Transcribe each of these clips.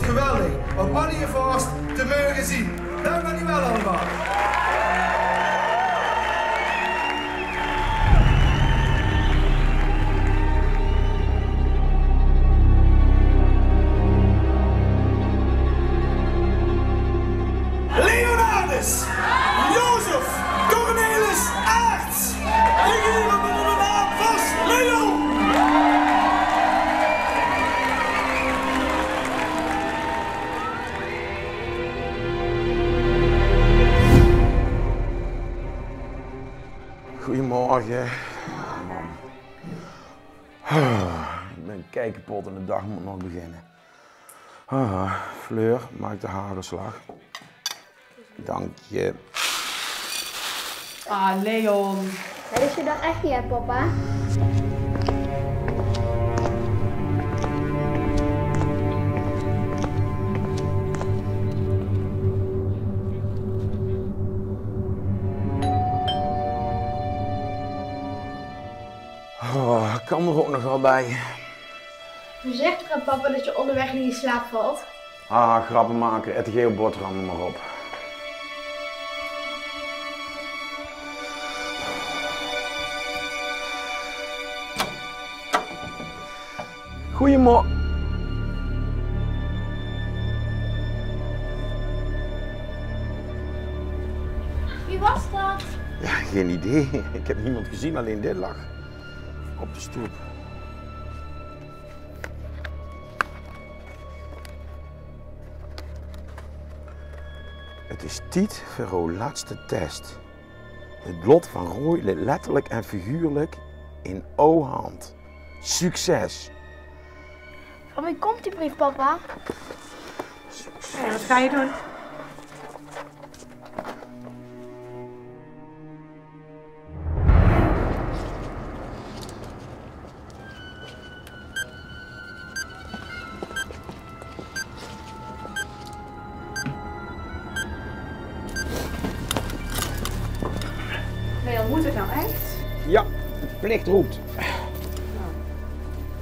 geweldig om al je vast te mogen zien. Dank jullie wel allemaal. Leonardus, Jozef, Cornelis, Aerts. Liggen hier onder de naam vast, Leo. Goedemorgen. Ik ben kei kapot en de dag moet nog beginnen. Fleur, maak de hagelslag. Dank je. Ah, Leon. Dat is je dag echt niet, hè, papa? Ik kan er ook nog wel bij. Voorzichtig, papa, dat je onderweg niet in slaap valt. Grappen maken, RTG op boterham, maar op. Goedemorgen. Wie was dat? Ja, geen idee. Ik heb niemand gezien, alleen dit lag op de stoep. Het is Tiet Verro laatste test. Het lot van Roy ligt letterlijk en figuurlijk in O-hand. Succes! Van wie komt die brief, papa? Hey, wat ga je doen? Leon, moet het nou echt? Ja, de plicht roept.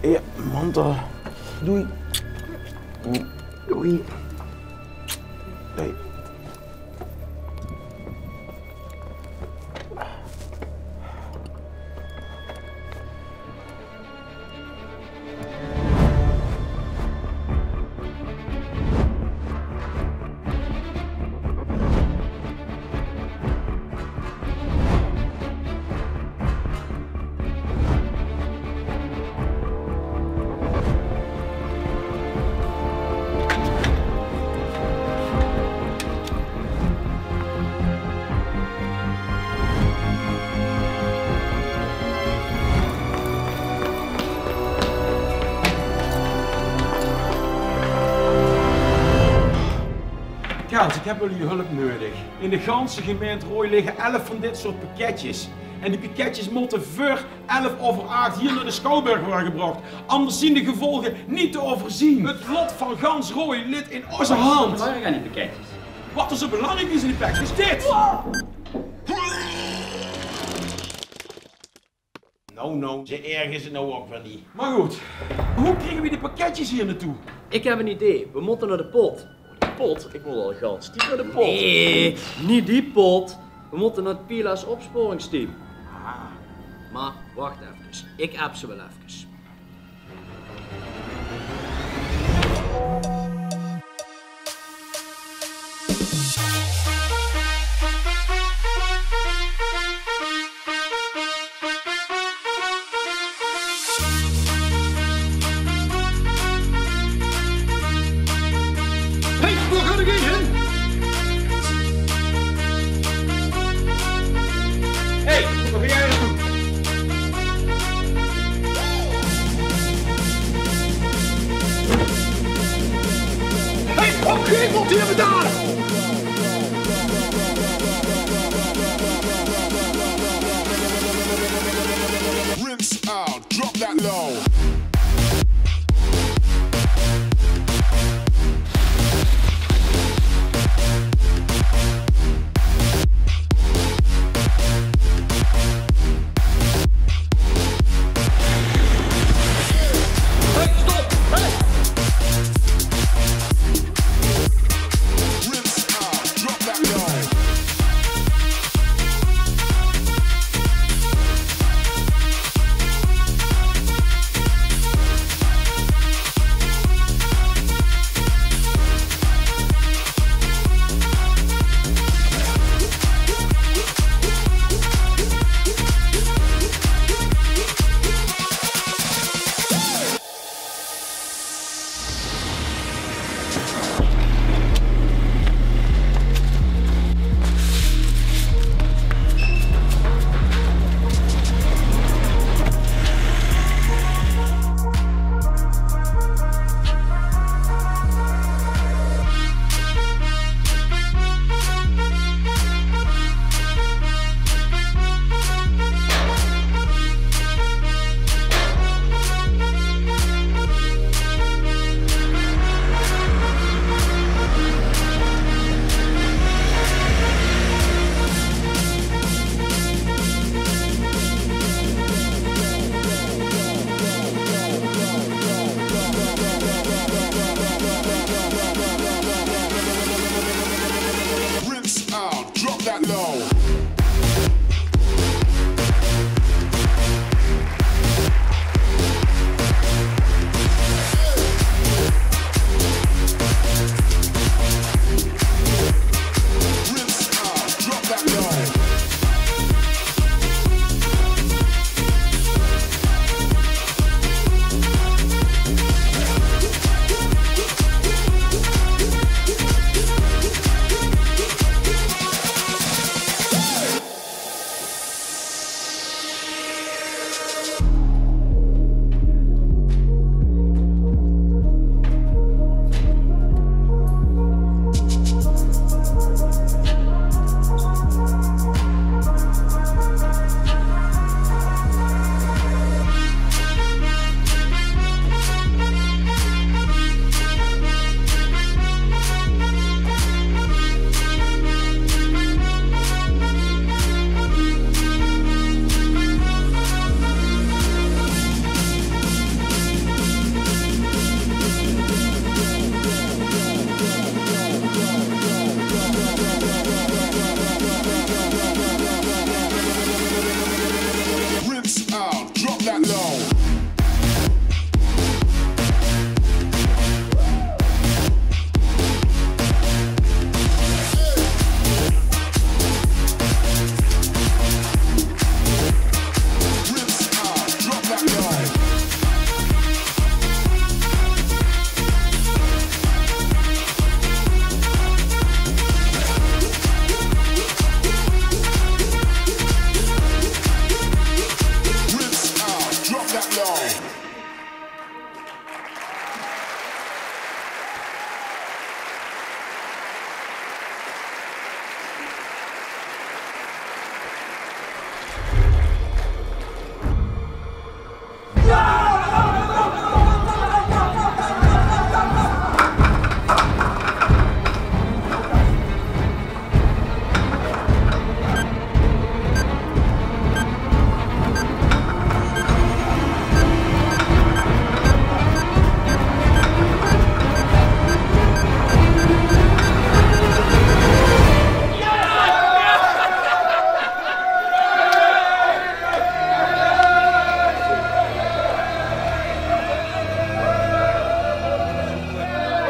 Ja, mantel. Doei. Doei. Nee. Gans, ik heb jullie hulp nodig. In de ganse gemeente Rooi liggen 11 van dit soort pakketjes. En die pakketjes moeten voor 7:11 hier naar de Schouwburg worden gebracht. Anders zien de gevolgen niet te overzien. Het lot van gans Rooi ligt in onze hand. Wat belangrijk aan die pakketjes? Wat er zo belangrijk is in die pakketjes is dit. Nou, ze ergens het nou ook wel niet. Maar goed, hoe krijgen we die pakketjes hier naartoe? Ik heb een idee. We moeten naar de pot. De pot? Ik wil al gans. Die naar de pot. Nee, niet die pot. We moeten naar het Pila's opsporingsteam. Maar wacht even. Ik app ze wel even. Geen wat hier gedaan! Rinse out, drop that low.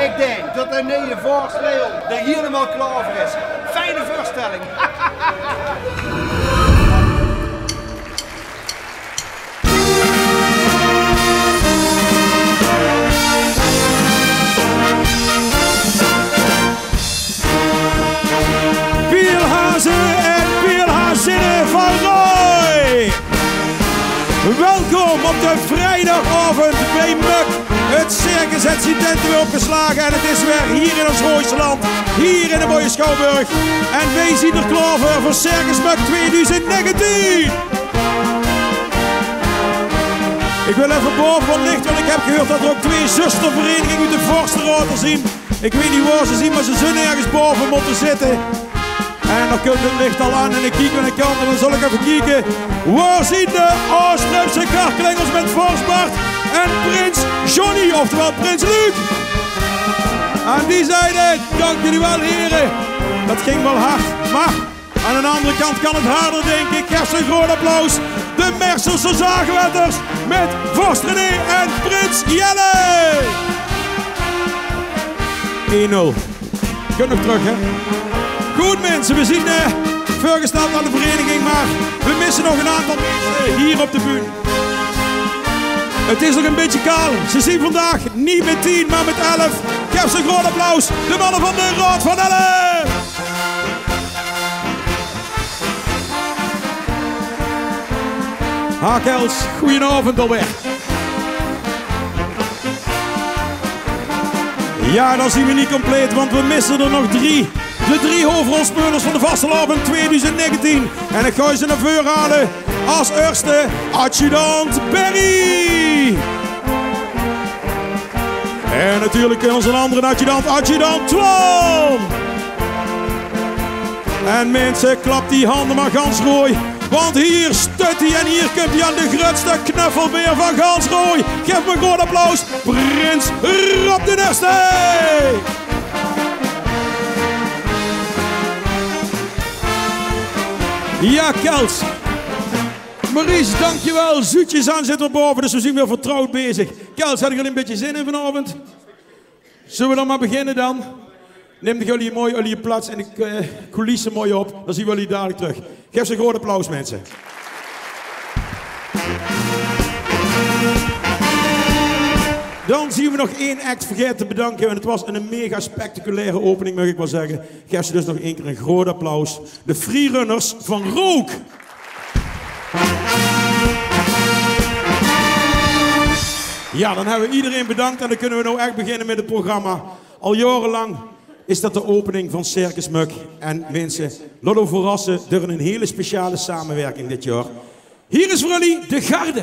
Ik denk dat de Neder Voorsleeuw er helemaal klaar voor is. Fijne voorstelling. Pielhazen en Pielhazinnen van Rooi. Welkom op de vrijdagavond bij Muk. Het circus heeft zijn tenten weer opgeslagen en het is weer hier in ons Gooise land, hier in de mooie Schouwburg. En wij zien er klaar voor Circus Muk 2019. Ik wil even boven van licht, want ik heb gehoord dat er ook 2 zusterverenigingen uit de Vorstenrater zien. Ik weet niet waar ze zien, maar ze zullen ergens boven moeten zitten. En dan komt het licht al aan en ik kijk aan de kant en dan zal ik even kijken. Waar zien de Oostrupse karkelingers met Forsbart en Prins Johnny, oftewel Prins Luc. Aan die zijde, dank jullie wel heren. Dat ging wel hard, maar aan de andere kant kan het harder denk ik. Geef ze een groot applaus. De Merselse zaagwetters met Vorst René en Prins Jelle. 1-0. Kun nog terug hè. Goed mensen, we zien voorgesteld aan de vereniging, maar we missen nog een aantal mensen hier op de bühne. Het is nog een beetje kaal. Ze zien vandaag niet met 10, maar met 11. Geef ze een groot applaus. De mannen van de Raad van 11. Hakels, goedenavond alweer. Ja, dan zien we niet compleet, want we missen er nog 3. De 3 hoofdrolspelers van de Vastelavond 2019. En ik ga ze naar voren halen. Als eerste adjudant Berry. En natuurlijk onze andere adjudant, adjudant Twan. En mensen, klap die handen maar Gansrooi. Want hier stut hij en hier komt hij aan de grootste knuffelbeer van Gansrooi. Geef me een groot applaus. Prins Rob de Eerste. Ja, Kels. Maurice, dankjewel. Zoetjes aan zitten we boven, dus we zijn weer vertrouwd bezig. Kels, had ik er een beetje zin in vanavond? Zullen we dan maar beginnen dan? Neem jullie mooi jullie plaats en de coulissen mooi op. Dan zien we jullie dadelijk terug. Geef ze een groot applaus, mensen. Dan zien we nog 1 act vergeten te bedanken. En het was een mega spectaculaire opening, mag ik wel zeggen. Geef ze dus nog 1 keer een groot applaus. De Freerunners van Rook. Ja, dan hebben we iedereen bedankt en dan kunnen we nou echt beginnen met het programma. Al jarenlang is dat de opening van Circus Muk. En mensen, laten we verrassen door een hele speciale samenwerking dit jaar. Hier is voor jullie de Garde.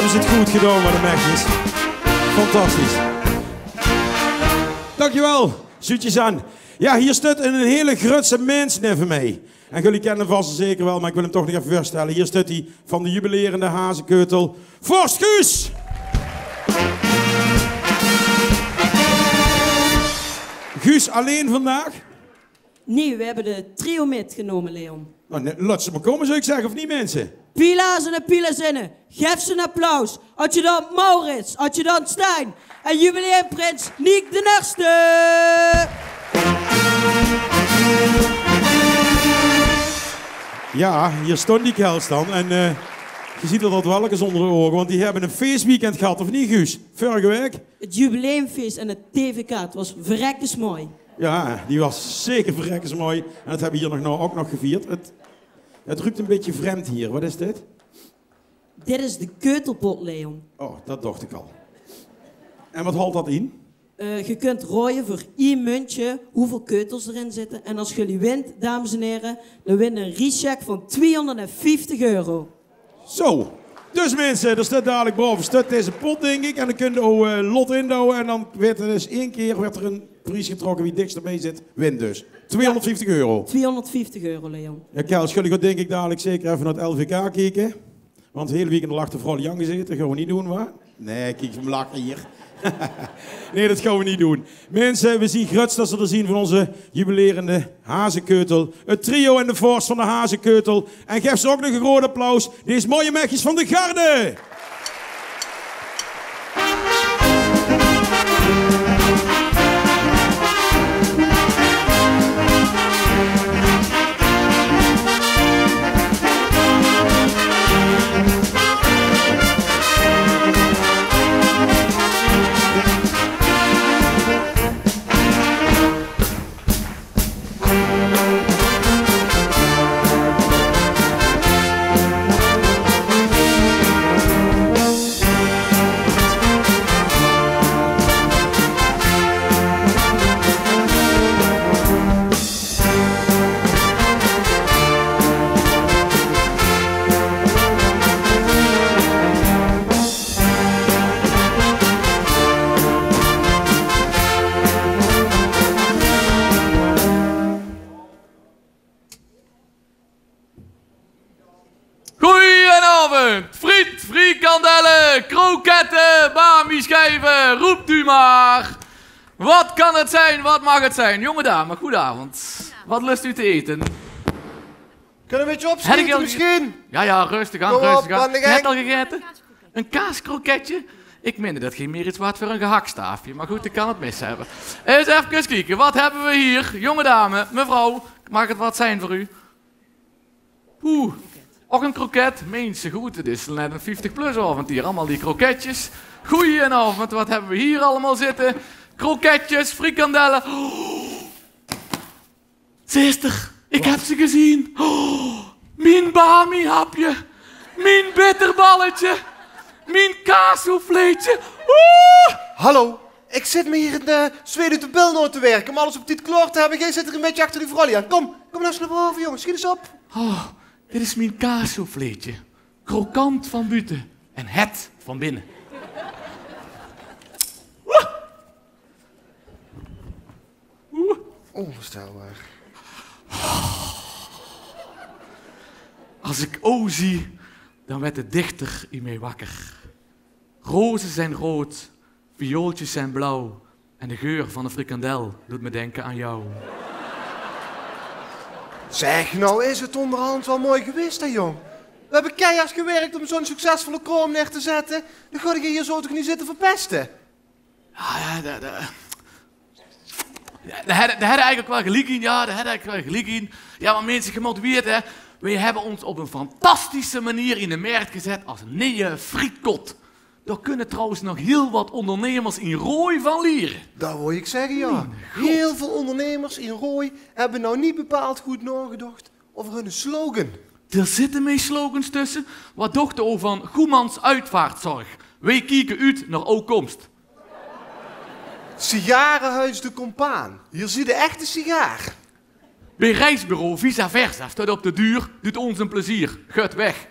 hebben ze het goed gedaan met de mechjes. Fantastisch. Dankjewel, zoetjes aan. Ja, hier staat een hele grutse mens neven mij. En jullie kennen hem vast en zeker wel, maar ik wil hem toch nog even voorstellen. Hier staat hij van de jubilerende Hazekeutel, Forst Guus! Guus alleen vandaag? Nee, we hebben de trio metgenomen, Leon. Nou, laat ze maar komen, zou ik zeggen, of niet mensen? Pila's en Pilazinnen, geef ze een applaus. Adjudant Maurits, adjudant Stijn en jubileumprins Niek de Nerste. Ja, hier stond die kels dan en je ziet er dat welkens onder de ogen, want die hebben een feestweekend gehad, of niet Guus? Vorige week? Het jubileumfeest en het TVK, het was verrekkers mooi. Ja, die was zeker verrekkers mooi en dat hebben we hier ook nog gevierd. Het ruikt een beetje vreemd hier, wat is dit? Dit is de keutelpot, Leon. Oh, dat dacht ik al. En wat houdt dat in? Je kunt rooien voor 1 muntje hoeveel keutels erin zitten. En als jullie wint, dames en heren, dan win je een recheck van €250. Zo. Dus mensen, er staat dadelijk boven staat deze pot, denk ik. En dan kun je ook lot indouwen. En dan werd er dus 1 keer werd er een prijs getrokken. Wie dikst ermee zit, wint dus. €250. €250, Leon. Ja, Kels, jullie gaan denk ik dadelijk zeker even naar het LVK kijken. Want het hele weekend lag de vrouw Jan gezeten. Dat gaan we niet doen, waar? Nee, kijk hem lachen hier. Nee, dat gaan we niet doen. Mensen, we zien gruts dat ze er zien van onze jubilerende Hazekeutel. Het trio en de vorst van de Hazekeutel. En geef ze ook nog een groot applaus. Deze mooie mechjes van de Garde. Friet, frikandellen, kroketten, bami-schijven, roept u maar. Wat kan het zijn, wat mag het zijn? Jonge dame, goedenavond. Wat lust u te eten? Kun je een beetje opschieten misschien? Ja, rustig aan, Kom op, rustig aan. van de gang. Net al gegeten? Een kaaskroketje? Ik meen dat geen meer iets waard voor een gehaktstaafje. Maar goed, ik kan het mis hebben. Eens even kijken, wat hebben we hier? Jonge dame, mevrouw, mag het wat zijn voor u? Oeh. Och een kroket, meent ze goed, het is net een 50-plus avond hier, allemaal die kroketjes. Goedenavond, wat hebben we hier allemaal zitten? Kroketjes, frikandellen. Oh. Zuster, ik heb ze gezien. Oh. Mijn bami-hapje, mijn bitterballetje, mijn kaassouffleetje. Hallo, ik zit me hier in de Zweden uit de bilnoot te werken om alles op dit kloor te hebben. Jij zit er een beetje achter die vrouw aan. Kom nou eens naar boven, jongens, schiet eens op. Oh. Dit is mijn kaassouffleetje. Krokant van buiten en het van binnen. Onvoorstelbaar. Als ik O zie, dan werd de dichter in mij wakker. Rozen zijn rood, viooltjes zijn blauw. En de geur van een frikandel doet me denken aan jou. Zeg, nou is het onderhand wel mooi geweest, hè, jong. We hebben keihard gewerkt om zo'n succesvolle kroon neer te zetten. Dan ga je hier zo toch niet zitten verpesten? Daar had eigenlijk wel gelijk in, ja, daar had eigenlijk wel gelijk in. Ja, maar mensen, je moet weten, hè, wij hebben ons op een fantastische manier in de markt gezet als nieuwe frietkot. Daar kunnen trouwens nog heel wat ondernemers in Rooi van leren. Dat wil ik zeggen, ja. Heel veel ondernemers in Rooi hebben nou niet bepaald goed nagedacht over hun slogan. Er zitten mee slogans tussen. Wat dacht u van Goemans Uitvaartzorg? Wij kijken uit naar opkomst. Sigarenhuis de Compaan. Hier zie je de echte sigaar. Bij reisbureau Vice Versa staat op de duur, doet ons een plezier. Gut weg.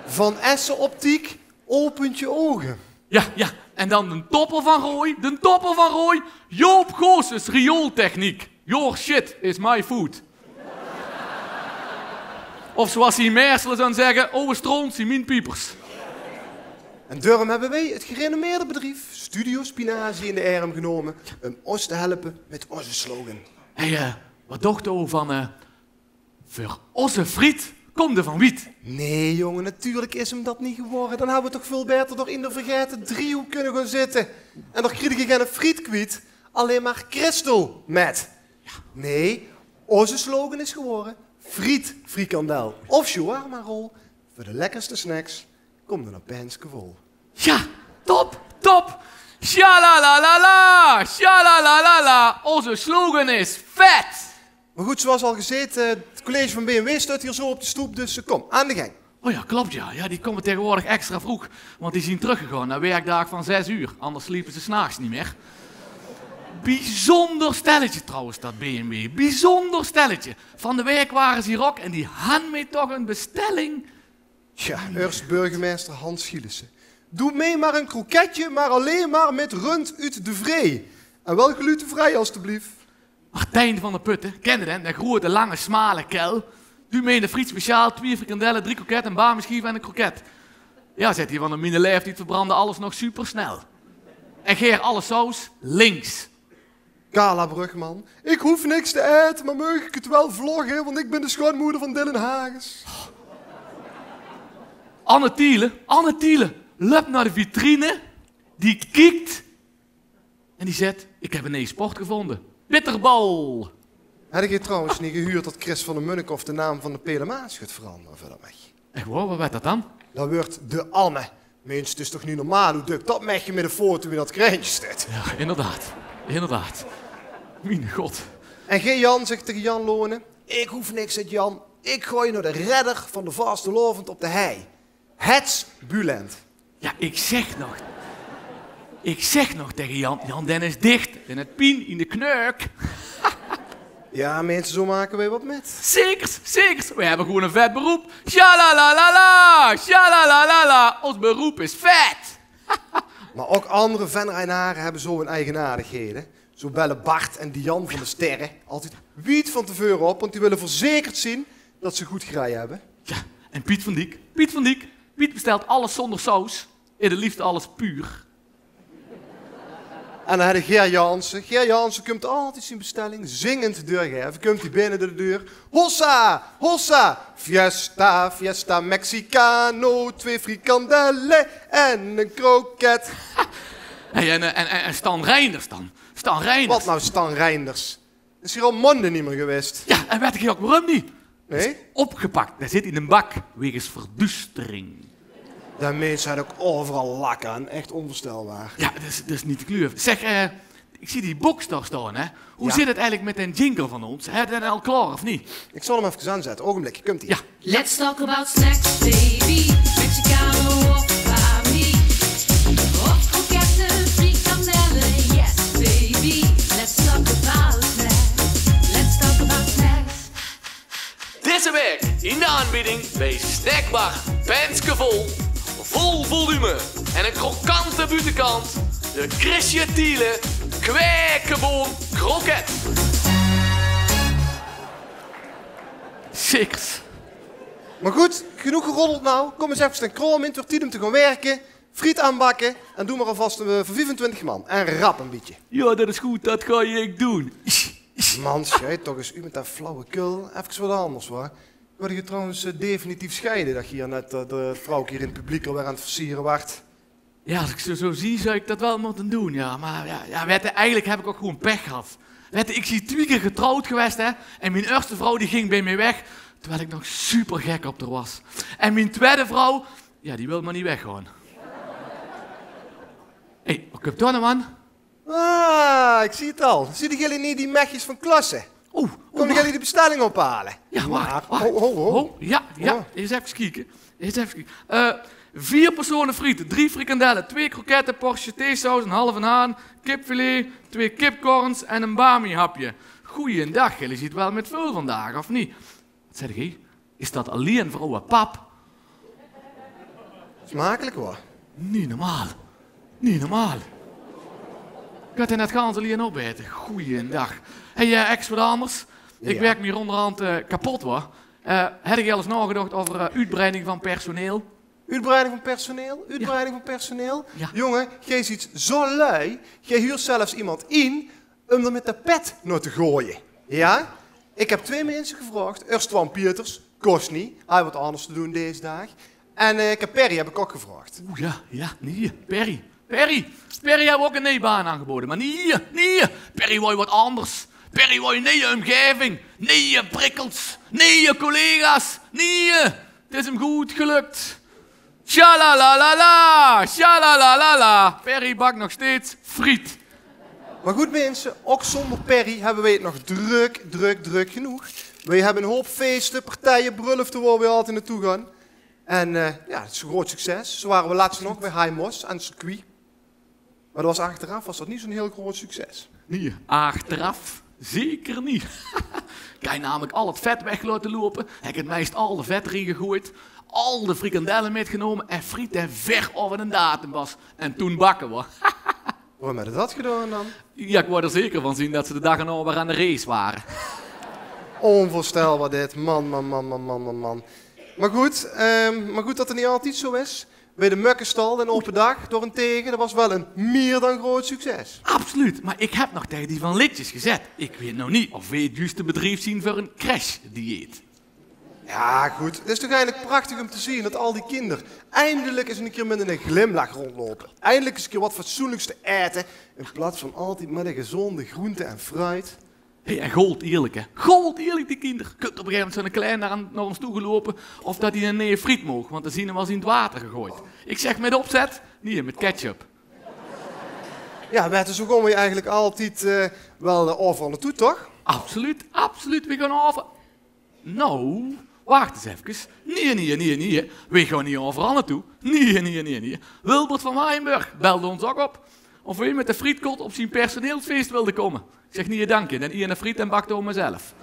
Van Essen Optiek, opent je ogen. Ja, ja. En dan de toppel van Roy. De toppel van Roy. Joop Goossens riooltechniek. Your shit is my food. Of zoals hij in Meerselen zou zeggen, oude strontie, mijn piepers. En daarom hebben wij het gerenommeerde bedrijf Studio Spinazie in de arm genomen om ons te helpen met onze slogan. Hé, wat dacht je van... voor onze friet komt er van wiet. Nee, jongen, natuurlijk is hem dat niet geworden. Dan hadden we toch veel beter door in de vergeten driehoek kunnen gaan zitten. En dan kreeg ik geen friet kwijt, alleen maar Christel met. Nee, onze slogan is geworden friet frikandel of shawarma rol. Voor de lekkerste snacks komt er een penske vol. Ja, top, top. Shalalalala, shalalalala. Onze slogan is vet. Maar goed, zoals al gezegd, het college van BMW staat hier zo op de stoep, dus kom, aan de gang. Oh ja, klopt ja. Ja, die komen tegenwoordig extra vroeg. Want die zijn teruggegaan naar werkdagen van 6 uur. Anders sliepen ze 's nachts niet meer. Bijzonder stelletje trouwens, dat BMW. Bijzonder stelletje. Van de week waren ze hier ook en die hadden mij toch een bestelling. Ja, eerst burgemeester Hans Gielissen. Doe mee maar een kroketje, maar alleen maar met rund uit de vree. En wel glutenvrij, alstublieft. Martijn van der Putten, ken je dat? De grote, lange, smale kel. Doe mee in de friet speciaal, 2 frikandellen, 3 kroket, een bami-schijf en een kroket. Ja, zegt hij, van de mine lijf die verbranden alles nog supersnel. En Geer, alle saus, links. Carla Brugman, ik hoef niks te eten, maar mag ik het wel vloggen, want ik ben de schoonmoeder van Dylan Hagens. Anne Thiele, loopt naar de vitrine, die kijkt en die zegt, ik heb een e-sport gevonden. Bitterbal. Had ik trouwens niet gehuurd dat Chris van der Munnikhoff de naam van de Pelemaas gaat veranderen voor dat mech? Echt waar, wat werd dat dan? Dat wordt de Anne. Mens, het is toch niet normaal hoe dik dat mechje met een foto in dat krantje staat? Ja, inderdaad. Mijn god. En geen Jan zegt tegen Jan Lonen, ik hoef niks uit Jan. Ik gooi naar de redder van de vaste lovend op de hei. Het Bulent. Ja, ik zeg nog tegen Jan Dennis dicht en het pien in de kneuk. Ja, mensen, zo maken wij wat met. Zeker. We hebben gewoon een vet beroep. Shalalalala. Ons beroep is vet. Maar ook andere venrijnaren hebben zo hun eigenaardigheden. Zo bellen Bart en Dian van de Sterren altijd wiet van tevoren op, want die willen verzekerd zien dat ze goed grij hebben. Ja, en Piet van Diek. Piet bestelt alles zonder saus. En de liefde alles puur. En dan had je Ger Jansen. Ger Jansen komt altijd zijn bestelling zingend doorgeven. Komt hij binnen de deur. Hossa, fiesta mexicano, 2 frikandellen en een kroket. Hey, en Stan Reinders dan? Stan Reinders. Wat nou Stan Reinders? Is hier al maanden niet meer geweest. Ja, en weet ik ook waarom niet? Nee? Opgepakt, daar zit in een bak, wegens verduistering. Dat mensen had ook overal lak aan, echt onvoorstelbaar. Ja, dat is niet de kleur. Zeg, ik zie die box daar staan, hè. Hoe zit het eigenlijk met een jingle van ons? Heb je dat al klaar of niet? Ik zal hem even aanzetten, ogenblikje, komt ie. Ja. Let's talk about snacks, baby. Mexicano of Bami. Of kroketten, frikandellen, yes, baby. Let's talk about snacks. Let's talk about snacks. Deze week in de aanbieding bij Snackbar Penske vol volume en een krokante buitenkant. De Chrisje Thiele Kwekenboom Kroket. Zekers. Maar goed, genoeg geroddeld nou. Kom eens even ten kroon in, het wordt tijd om te gaan werken. Friet aanbakken en doe maar alvast voor 25 man. En rap een beetje. Ja, dat is goed, dat ga ik doen. Man, jij toch eens u met dat flauwekul. Even wat anders hoor. Word je trouwens definitief scheiden dat je hier net de vrouw hier in het publiek alweer aan het versieren wacht? Ja, als ik zo zie, zou ik dat wel moeten doen, ja. Maar ja, weet je, eigenlijk heb ik ook gewoon pech gehad. Weet je, ik zie 2 keer getrouwd geweest, hè. En mijn eerste vrouw die ging bij mij weg, terwijl ik nog super gek op haar was. En mijn tweede vrouw, ja, die wil maar niet weggaan. Hé, wat komt daar nou man? Ah, ik zie het al. Zie jullie niet die mechjes van klasse? Komen jullie de bestelling ophalen? Ja, wacht. Ho. Ja, eens even kijken. 4 personen frieten, 3 frikandellen, 2 kroketten, portie theesaus, een halve haan, kipfilet, 2 kipcorns en een bami-hapje. Goeiedag, jullie ziet wel met veel vandaag, of niet? Wat zeg je? Is dat alleen voor oude pap? Smakelijk hoor. Niet normaal. Niet normaal. Ik had in het ganse lien opeten. Goeiedag. Hey, ex wat anders. Ik werk me hier onderhand kapot hoor. Heb ik al eens nagedacht over uitbreiding van personeel? Uitbreiding van personeel? Uitbreiding van personeel? Ja. Jongen, jij ziet zo lui. Jij huurt zelfs iemand in om er met de pet naar te gooien. Ja? Ik heb 2 mensen gevraagd. Eerst Twan Pieters, kost niet. Hij heeft wat anders te doen deze dag. En ik heb Perry heb ik ook gevraagd. Oeh ja, nee, Perry. Perry hebben ook een nee-baan aangeboden, maar nee. Perry wil wat anders. Perry wil een nieuwe omgeving. Nieuwe prikkels. Nieuwe collega's. Nee, het is hem goed gelukt. Tjalalalala, tjalalalala. Perry bakt nog steeds friet. Maar goed mensen, ook zonder Perry hebben wij het nog druk genoeg. Wij hebben een hoop feesten, partijen, bruloften waar we altijd naartoe gaan. En ja, het is een groot succes. Zo waren we laatst nog bij High Moss aan het circuit. Maar dat was achteraf was dat niet zo'n heel groot succes. Nee, achteraf? Zeker niet. Ik heb namelijk al het vet weg laten lopen. Ik heb het meest al de vet erin gegooid. Al de frikandellen metgenomen en friet en ver over een datum was. En toen bakken we. Waarom heb je dat gedaan dan? Ja, ik word er zeker van zien dat ze de dag erna weer aan de race waren. Onvoorstelbaar dit. Man. Maar goed dat het niet altijd zo is. Bij de Mukkenstal en open dag door een tegen, dat was wel een meer dan groot succes. Absoluut, maar ik heb nog tegen die van Litjes gezet. Ik weet nog niet of wij het juiste bedrijf zien voor een crashdieet. Ja, goed. Het is toch eigenlijk prachtig om te zien dat al die kinderen eindelijk eens een keer met een glimlach rondlopen. Eindelijk eens een keer wat fatsoenlijks te eten, in plaats van altijd met een gezonde groente en fruit. Hey, en gold eerlijk hè. Gold eerlijk die kinderen. Kunt op een gegeven moment zo'n klein naar ons toe gelopen of dat hij een nieuwe friet mocht, want dan zien hem als in het water gegooid. Ik zeg met opzet, niet met ketchup. Ja, Bert, zo komen we eigenlijk altijd wel overal naartoe, toch? Absoluut, we gaan over. Nou, wacht eens even. Nee. We gaan niet overal naartoe. Nee. Wilbert van Waaienburg belde ons ook op. Of we met de frietkot op zijn personeelsfeest wilden komen. Ik zeg niet dank je, en Ian een friet en bakte om mezelf.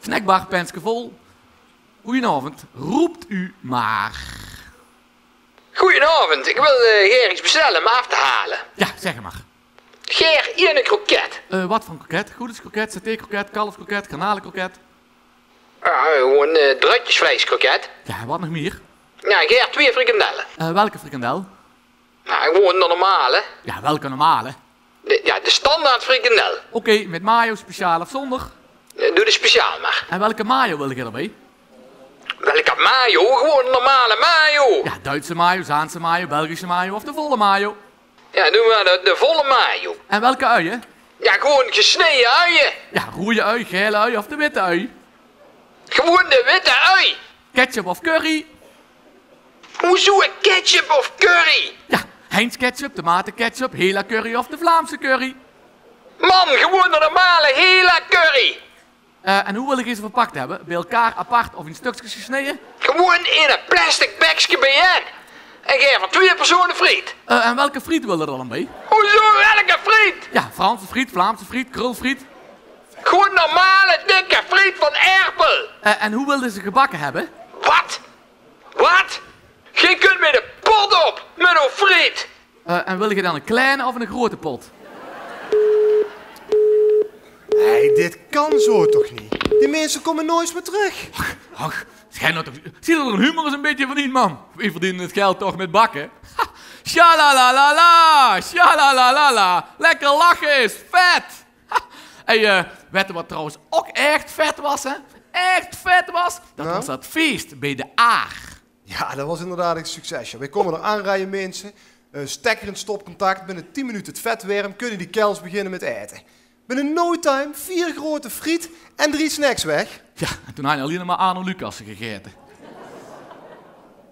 Snackbar, penske vol. Goedenavond, roept u maar. Goedenavond, ik wil Ger iets bestellen om af te halen. Ja, zeg maar. Ger, hier een kroket. Wat voor kroket? Goedeskroket, satékroket, kalfskroket, garnalenkroket. Gewoon drutjesvleeskroket. Ja, wat nog meer? Ja, Ger, 2 frikandellen. Welke frikandel? Nou, gewoon de normale. Ja, welke normale? De standaard frikandel. Oké, met mayo speciaal of zonder? Doe de speciaal maar. En welke mayo wil je erbij? Welke mayo? Gewoon normale mayo. Ja, Duitse mayo, Zaanse mayo, Belgische mayo of de volle mayo. Ja, doe maar de volle mayo. En welke uien? Ja, gewoon gesneden uien. Ja, rode ui, gele ui of de witte ui? Gewoon de witte ui. Ketchup of curry? Hoezo een ketchup of curry? Ja, Heinz ketchup, tomatenketchup, Hela curry of de Vlaamse curry? Man, gewoon de normale Hela curry. En hoe wil ik ze verpakt hebben? Bij elkaar apart of in stukjes gesneden? Gewoon in een plastic bakje bijeen. En geef voor 2 personen friet. En welke friet wil er dan bij? Hoezo welke friet? Ja, Franse friet, Vlaamse friet, krulfriet. Gewoon normale dikke friet van Erpel. En hoe wilden ze gebakken hebben? Wat? Je kunt met de pot op, met een friet. En wil je dan een kleine of een grote pot? Nee, dit kan zo toch niet? Die mensen komen nooit meer terug. Ach, schijn nou toch... Zie er humor eens een beetje van in, man. We verdienen het geld toch met bakken. Shalalalala, shalalalala. Lekker lachen is vet. Hey, weet je wat trouwens ook echt vet was, hè? Echt vet was? Dat was dat feest bij de Aar. Ja, dat was inderdaad een succesje. Wij komen er aanrijden, mensen. Stekker in stopcontact. Binnen 10 minuten het vet warm. Kunnen die kels beginnen met eten. Binnen no time 4 grote friet en 3 snacks weg. Ja, en toen had je alleen maar Arno Lucas gegeten.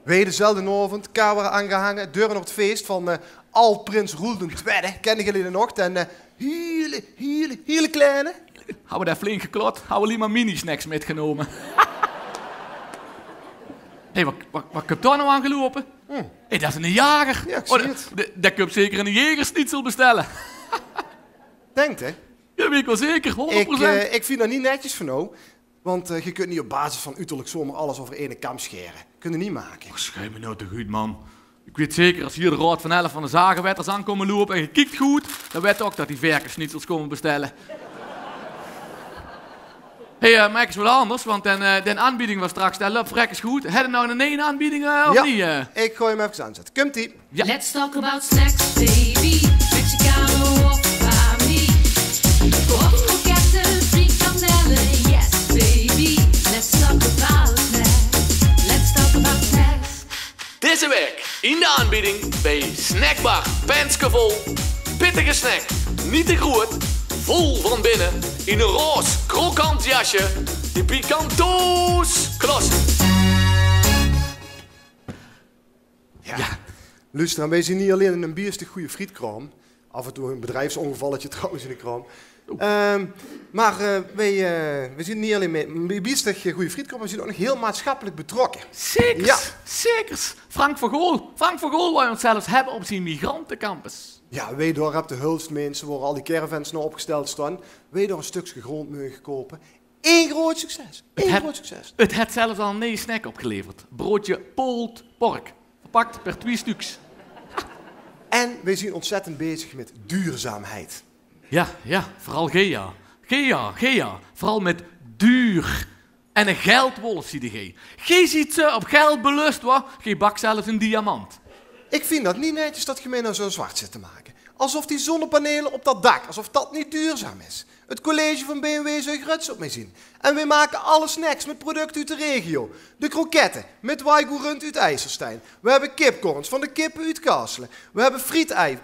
Wij dezelfde avond, camera aangehangen, deuren op het feest van Al-Prins Roel II. Kennen jullie nog? En hele kleine. Hebben we daar flink geklot, hebben we alleen maar mini-snacks metgenomen. Hé, wat heb daar nou aan gelopen? Hé, dat is een jager. Ja, ik zie het. Dat kun je zeker een jegersnitzel bestellen. Denkt, hè? Ja, weet ik wel zeker, 100%. Ik vind dat niet netjes van nou. Want je kunt niet op basis van uiterlijk zomaar alles over één kam scheren. Kun je niet maken. Schrijf me nou te goed, man. Ik weet zeker, als hier de raad van 11 van de zagenwetters aankomen lopen en je kijkt goed, dan weet ook dat die verkersschnitzels komen bestellen. Hé, maak eens wat anders, want de aanbieding was straks, dat loopt vrek is goed. Heb je nou een één aanbieding of niet? Ik gooi hem even aanzetten. Komt-ie. Ja. Let's talk about snacks, baby. Mexicano of Bami. Kroketten, frikandellen, yes, baby. Let's talk about snacks. Let's talk about snacks. Deze week in de aanbieding bij Snackbar Penskevol. Pittige snack, niet te groot, vol van binnen, in een roze krokant jasje, die pikantoos klasse. Ja. Luister, wij zien niet alleen in een bierstig goede frietkraam. Af en toe een bedrijfsongevalletje trouwens in de kraam. Maar wij zien niet alleen met een bierstig goede frietkraam, we zijn ook nog heel maatschappelijk betrokken. Zekers, ja. Zekers. Frank van Gool wou ons zelfs hebben op zijn migrantencampus. Ja, wij daar hebben de hulstmensen waar al die caravans nou opgesteld staan. Wij daar een stukje grond mogen kopen. Eén groot succes. Groot succes. Het heeft zelfs al een snack opgeleverd. Broodje pulled pork. Verpakt per 2 stuks. En wij zijn ontzettend bezig met duurzaamheid. Ja, vooral Gea. Vooral met duur. En een geldwolf zie je. Gij ziet ze op geld belust, wat? Gij bakt zelfs een diamant. Ik vind dat niet netjes dat je mij nou zo zwart zit te maken. Alsof die zonnepanelen op dat dak, alsof dat niet duurzaam is. Het college van BMW zou gruts op mij zien. En wij maken alle snacks met producten uit de regio. De kroketten met Waigu rund uit IJsselstein. We hebben kipkorns van de kippen uit Kasselen. We hebben frietei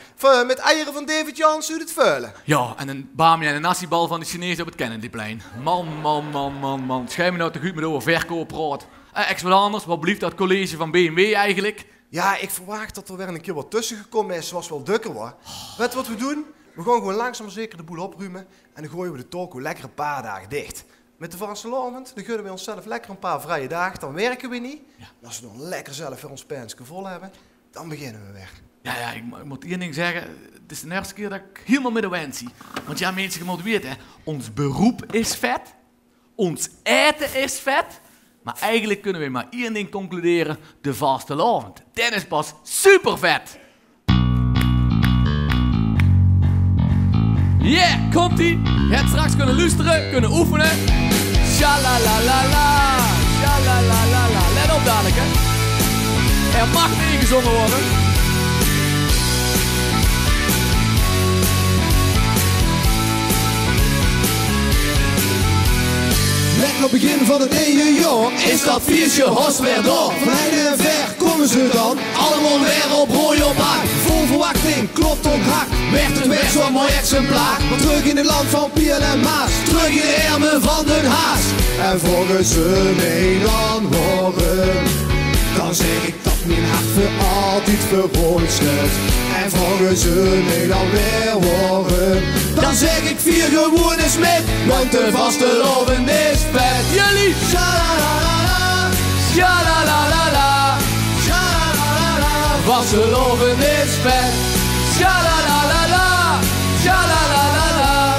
met eieren van David Janssen uit het Veulen. Ja, en een bami en een nasibal van de Chinezen op het Kennedyplein. Man. Schijt me nou te goed met over verkoop praat. Ex wat anders, wat blieft dat college van BMW eigenlijk? Ja, ik verwacht dat er weer een keer wat tussen gekomen is, zoals wel dukker was. Weet je wat we doen? We gaan gewoon langzaam maar zeker de boel opruimen en dan gooien we de toko lekker een paar dagen dicht. Met de vastelavond, dan gunnen we onszelf lekker een paar vrije dagen, dan werken we niet. Ja. En als we dan lekker zelf weer ons penske vol hebben, dan beginnen we weer. Ja, ik moet één ding zeggen, het is de eerste keer dat ik helemaal met de wens zie. Want ja, mensen, je moet weten, hè, ons beroep is vet, ons eten is vet. Maar eigenlijk kunnen we maar één ding concluderen, de vastelavond. Dat is pas super vet. Yeah, komt-ie. Je hebt straks kunnen luisteren, kunnen oefenen. Shalalalala, shalalalala. Let op dadelijk, hè. Er mag meegezongen worden. Lekker op het begin van het nieuwe jaar is dat feestje haast weer door. Van heide en ver komen ze dan, allemaal weer op rooi op hak. Vol verwachting, klopt op hak, werd het weer zo'n mooi exemplaar. Maar terug in het land van Piel en Maas, terug in de ermen van Den Haas. En volgens ze mee dan horen, dan zeg ik dat mijn hart voor altijd verrooid schudt. En volgens ze mee dan weer horen, dan zeg ik vier gewoon eens met, want de vastelovend is vet. Jullie! Shalalala, Shalalalala, shalalala, vastelovend is vet. Shalalalala, shalalalala,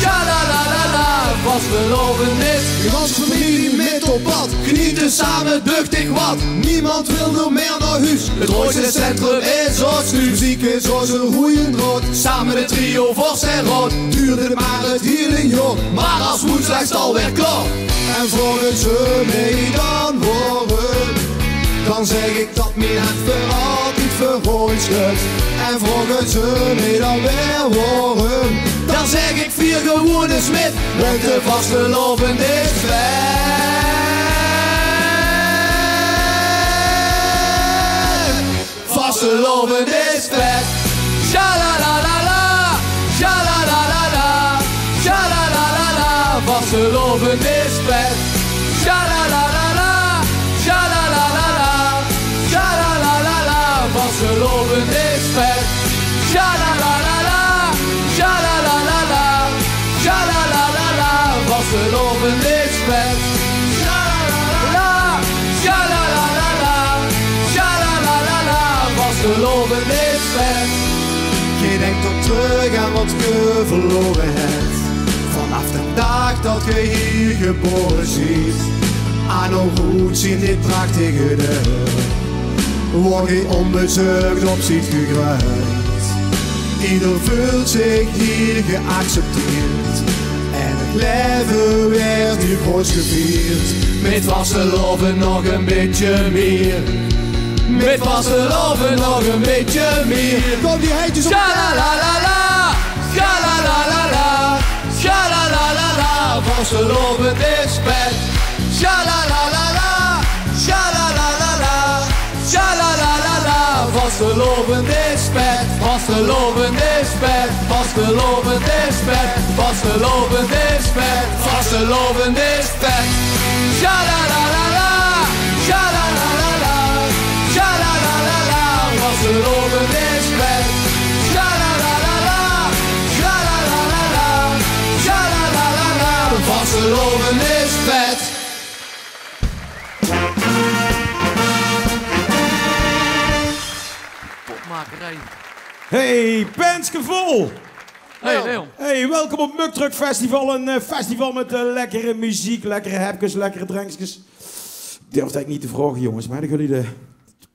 shalalalala, vastelovend is. Je was familie met op pad, genieten samen duchtig wat. Niemand wil er meer naar huis. Het mooiste centrum is ons nu. Muziek is ons een roeiend rood. Samen de trio Vos en Rood. Duurde het maar het hele jaar. Maar als woensdag is het alweer klaar. En volgens ze mee dan horen, dan zeg ik dat mijn hart voor altijd verrooid schudt. En volgens ze mee dan weer horen, dan zeg ik vier gewoon eens met, want de vastelovend is vet. Vastelovend is vet. Shalalalala, shalalalala, shalalalala, vastelovend is vet. Shalalalala, shalalalala, shalalalala, vastelovend is vet. Shalalalala, shalalalala, shalalalala, vastelovend is vet. Shalalala, shalalalala, shalalalala, vastelovend is vet. Je denkt op terug aan wat je verloren hebt. dat je hier geboren ziet. Aan hoe goed zien dit prachtige dorp. Waar geen onbezorgd op ziet gegruid. Ieder voelt zich hier geaccepteerd. En het leven werd hier groots gevierd. Met vasteloven nog een beetje meer. Met vasteloven nog een beetje meer. Kom die heetjes op. Sha-la-la-la-la, sha-la-la-la-la, sha-la-la-la-la. Vasteloven is vet. Sha-la-la-la-la, sha-la-la-la-la, sha-la-la-la-la. Vasteloven is vet. Vasteloven is vet. Vasteloven is vet. Vasteloven is vet. Vasteloven is vet. Sha-la-la-la-la, sha-la-la-la-la, sha-la-la-la-la. Vasteloven is vet. Sha-la-la-la-la, sha-la-la-la-la, sha-la-la-la-la. Vasteloven is vet. Popmakerij. Hey, Penske vol! Hey Leon. Hey, welkom op Muktruck Festival. Een festival met lekkere muziek, lekkere hapjes, lekkere drankjes. Ik durf het eigenlijk niet te vragen, jongens, maar hebben jullie de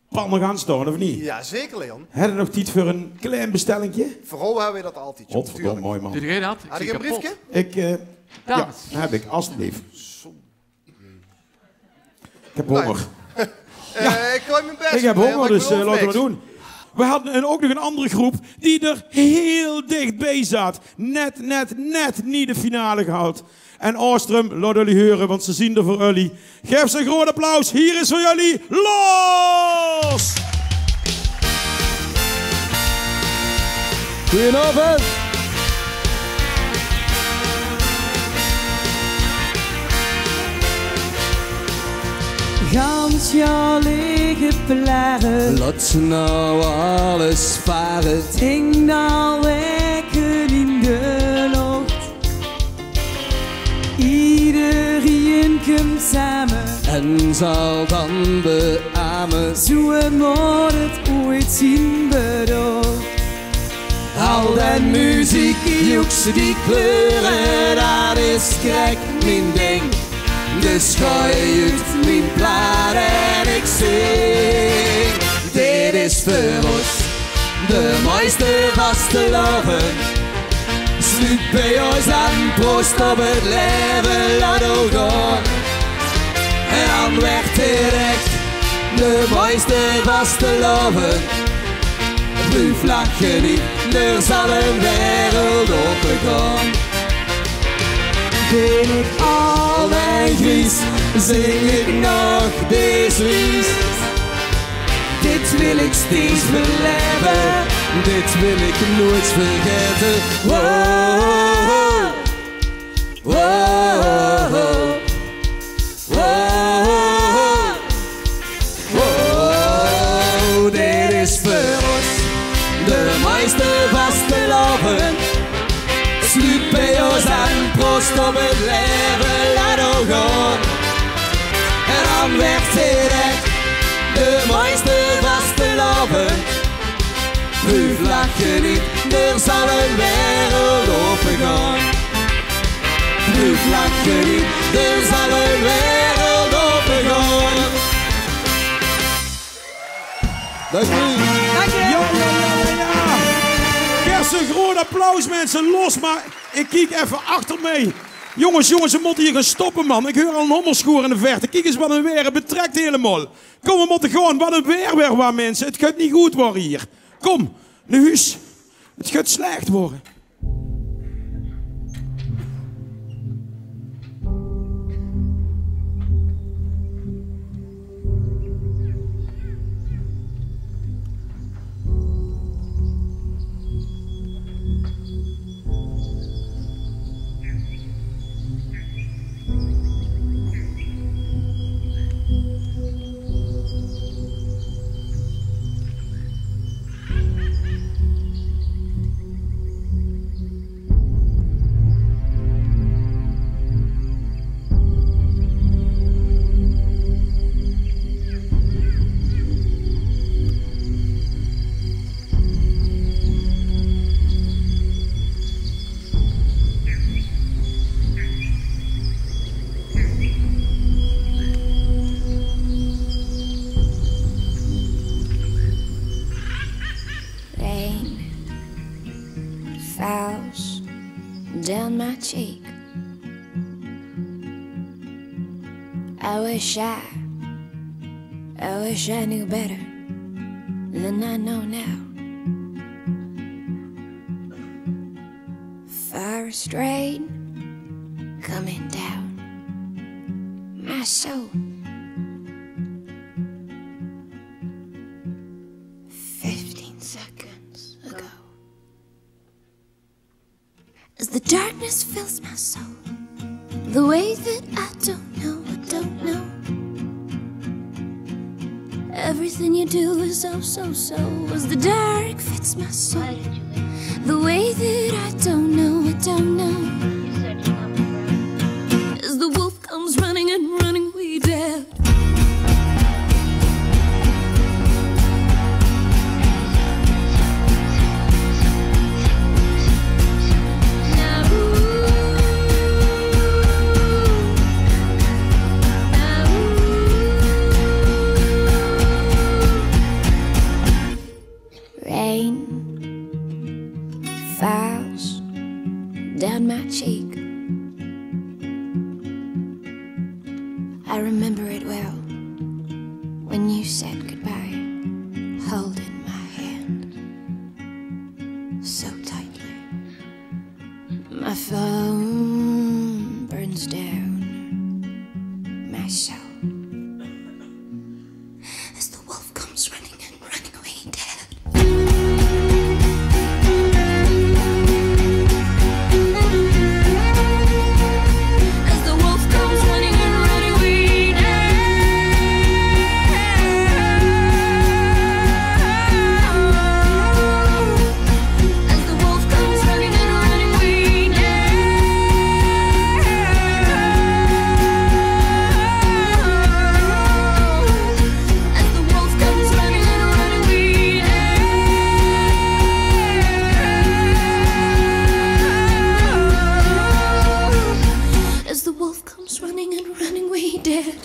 pan nog aanstaan, of niet? Ja, zeker, Leon. Hebben we nog tijd voor een klein bestellingje? Vooral hebben we dat altijd. Godverdomme, mooi man. Doe jij dat? Had ik een briefje? Ja, heb ik, alsjeblieft. Ik heb honger. Ik gooi mijn best. Ik heb honger, dus laten we doen. We hadden ook nog een andere groep die er heel dichtbij zat. Net niet de finale gehaald. En Oostrum, laat jullie horen, want ze zien er voor jullie. Geef ze een groot applaus. Hier is voor jullie Los! Goedenavond. Gans jouw lege plaren. Laat ze nou alles varen. Het hing nou lekker in de lucht. Iedereen komt samen. En zal dan beamen. Zo moet het ooit zien bedoeld. Al die muziek, die joekse, die kleuren, dat is krek mijn ding. Dus ga je uit mijn plaat en ik zing. Dit is voor ons de mooiste vasteloven. Sluit bij ons aan, proost op het leven, laat ook gaan. En dan werd direct de mooiste vasteloven. Blijf lachen niet, er zal een wereld opengaan. Ben ik al mijn gries, zing ik nog deze lies. Dit wil ik steeds beleven, dit wil ik nooit vergeten. Wow, wow, wow, wow. Dit is voor ons de mooiste vasteloven. Sluit bij ons aan, proost op het leven, laat ook gaan. En dan werd direct de mooiste vasteloven. Blijf lachen niet, er zal een wereld opengaan. Blijf lachen niet, er zal een wereld opengaan. Dank u. Dank je. Ja. Geef een groot applaus, mensen. Los, maar ik kijk even achter mij. Jongens, we moeten hier gaan stoppen, man. Ik hoor al een hommelschoer in de verte. Kijk eens wat een weer. Het betrekt helemaal. Kom, we moeten gewoon. Wat een weer waar, mensen. Het gaat niet goed worden hier. Kom, naar huis. Het gaat slecht worden. my cheek. I wish I knew better than I know now. Fire straight coming down my soul. 15 seconds ago. As the darkness fills my soul, the way that I don't know. Everything you do is so. As the dark fits my soul, the way that I don't know. As the wolf comes running and running, we dead. Rain falls down my cheek. I remember it well when you said goodbye, holding my hand so tightly. My phone burns down my soul. As the wolf comes running and running, we dead.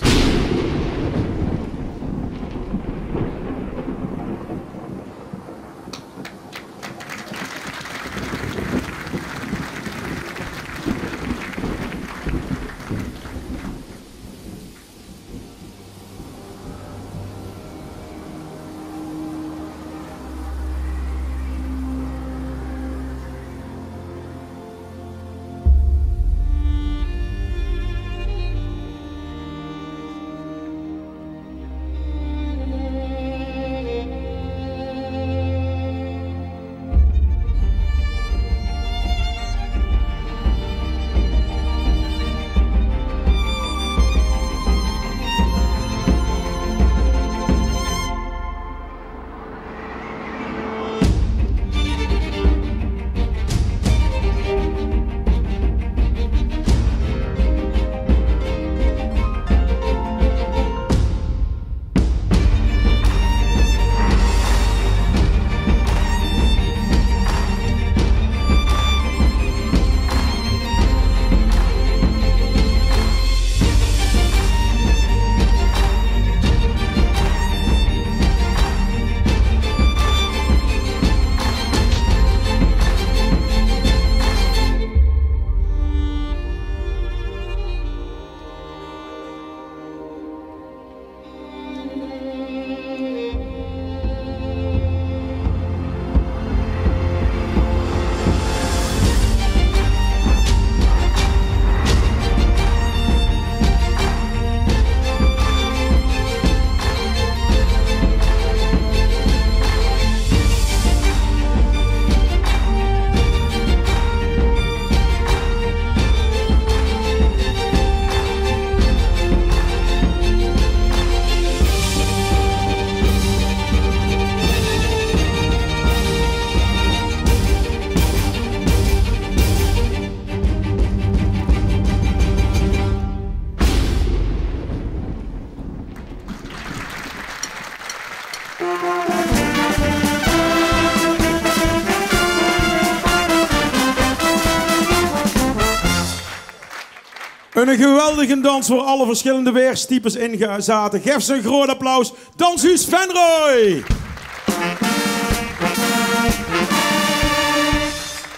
Een geweldige dans voor alle verschillende weerstypes in zaten. Geef ze een groot applaus. Danshuis Venrooy.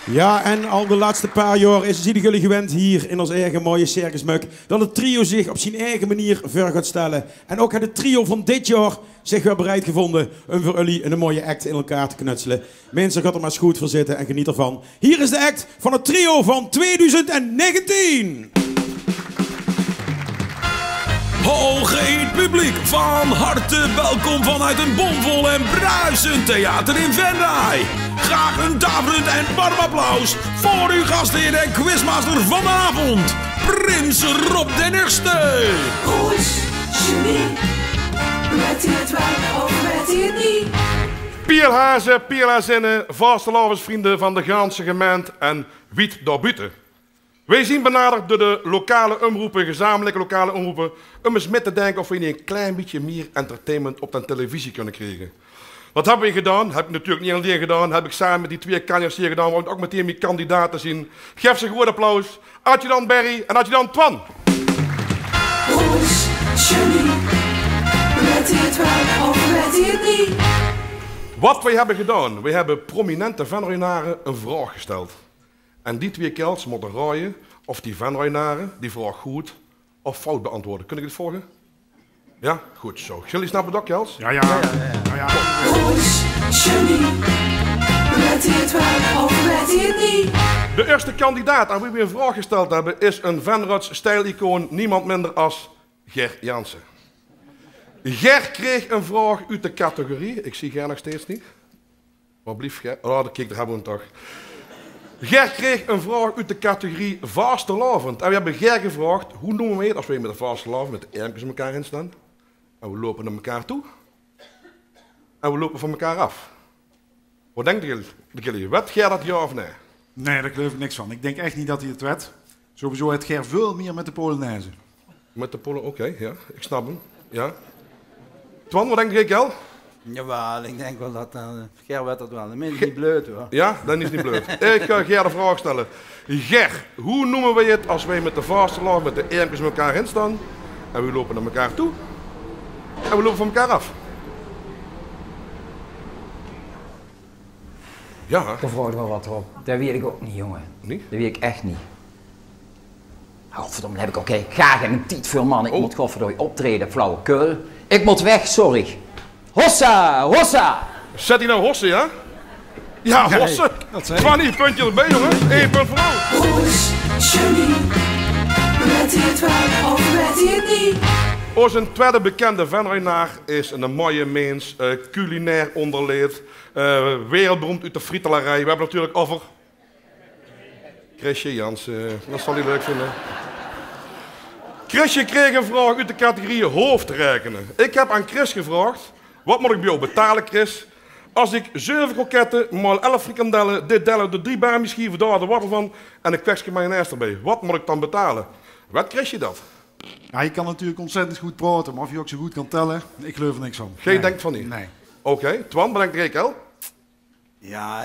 Ja, en al de laatste paar jaar is het jullie gewend hier in ons eigen mooie circusmuk dat het trio zich op zijn eigen manier voor gaat stellen. En ook het trio van dit jaar zich weer bereid gevonden om voor jullie een mooie act in elkaar te knutselen. Mensen, gaat er maar eens goed voor zitten en geniet ervan. Hier is de act van het trio van 2019. Hooggeëerd publiek, van harte welkom vanuit een bomvol en bruisend theater in Venray. Graag een daverend en warm applaus voor uw gastheer en quizmaster van de avond, Prins Rob den Eerste. Roos, Julie, weet hij het wel of weet hij het niet? Pielhazen, Pielhazinnen, vastelavondsvrienden van de ganse gemeente en wiet daarbuiten. Wij zien benaderd door de lokale omroepen, gezamenlijke lokale omroepen, om eens met te denken of we niet een klein beetje meer entertainment op de televisie kunnen krijgen. Wat hebben we gedaan? Heb ik natuurlijk niet alleen gedaan, heb ik samen met die twee kanjers hier gedaan, want ook meteen mijn kandidaten zien. Geef ze een goed applaus. Adjudant Berry en adjudant Twan. Roos, Julie, weet hij het wel of weet hij het niet? Wat wij hebben gedaan, wij hebben prominente Venraynaren een vraag gesteld. En die twee kerels moeten raaien of die Venraynaren die vraag goed of fout beantwoorden. Kun ik het volgen? Ja? Goed zo. Jullie snappen het ook, Kels? Ja. Roos, Julie, weet hij het wel of weet hij het niet? De eerste kandidaat aan wie we een vraag gesteld hebben is een Venroods stijlicoon, niemand minder als Ger Jansen. Ger kreeg een vraag uit de categorie. Ik zie Ger nog steeds niet. Wat blieft Ger? Oh, kijk, daar hebben we hem toch. Ger kreeg een vraag uit de categorie vastelavond. En we hebben Ger gevraagd, hoe noemen we het als we met de vastelavond met de armpjes elkaar in staan? En we lopen naar elkaar toe. En we lopen van elkaar af. Wat denken jullie? Weet Ger dat ja of nee? Nee, daar geloof ik niks van. Ik denk echt niet dat hij het weet. Sowieso heeft Ger veel meer met de Polonaise. Met de Polen, oké, ja. Ik snap hem. Ja. Twan, wat denk jij, Kel? Jawel, ik denk wel dat Ger weet dat wel. Dat is niet bleut hoor. Ja, dat is niet bleut. Ik ga Ger de vraag stellen. Ger, hoe noemen wij het als wij met de vastelavond met de armpjes met elkaar in staan en we lopen naar elkaar toe en we lopen van elkaar af? Ja. Daar vraag ik wel wat op. Dat weet ik ook niet, jongen. Niet? Dat weet ik echt niet. Godverdomme, heb ik oké. Graag in een tijd voor man. Ik moet godverdomme optreden, flauwekul. Ik moet weg, sorry. Hossa, hossa! Zet hij nou hossen, ja? Ja, hossen. Twanny, puntje erbij, jongen. 1 punt voor jou. Roos, Julie, weet hij het wel of weet hij het niet? Onze tweede bekende Venraynaar is een mooie mens, culinair onderleerd, wereldberoemd uit de frietelarij. We hebben natuurlijk over Chrisje Jansen, dat zal hij leuk vinden. Chrisje kreeg een vraag uit de categorie hoofdrekenen. Ik heb aan Chris gevraagd, wat moet ik bij jou betalen, Chris? Als ik 7 kroketten, maal 11 frikandellen, dit delen, de 3 bami-schieven, daar de wortel van en een kwekje mayonaise erbij. Wat moet ik dan betalen? Weet Chrisje dat? Ja, je kan natuurlijk ontzettend goed praten, maar of je ook zo goed kan tellen, ik geloof er niks van. Jij denkt van niet? Nee. Oké, Twan, bedankt Rekel. Ja,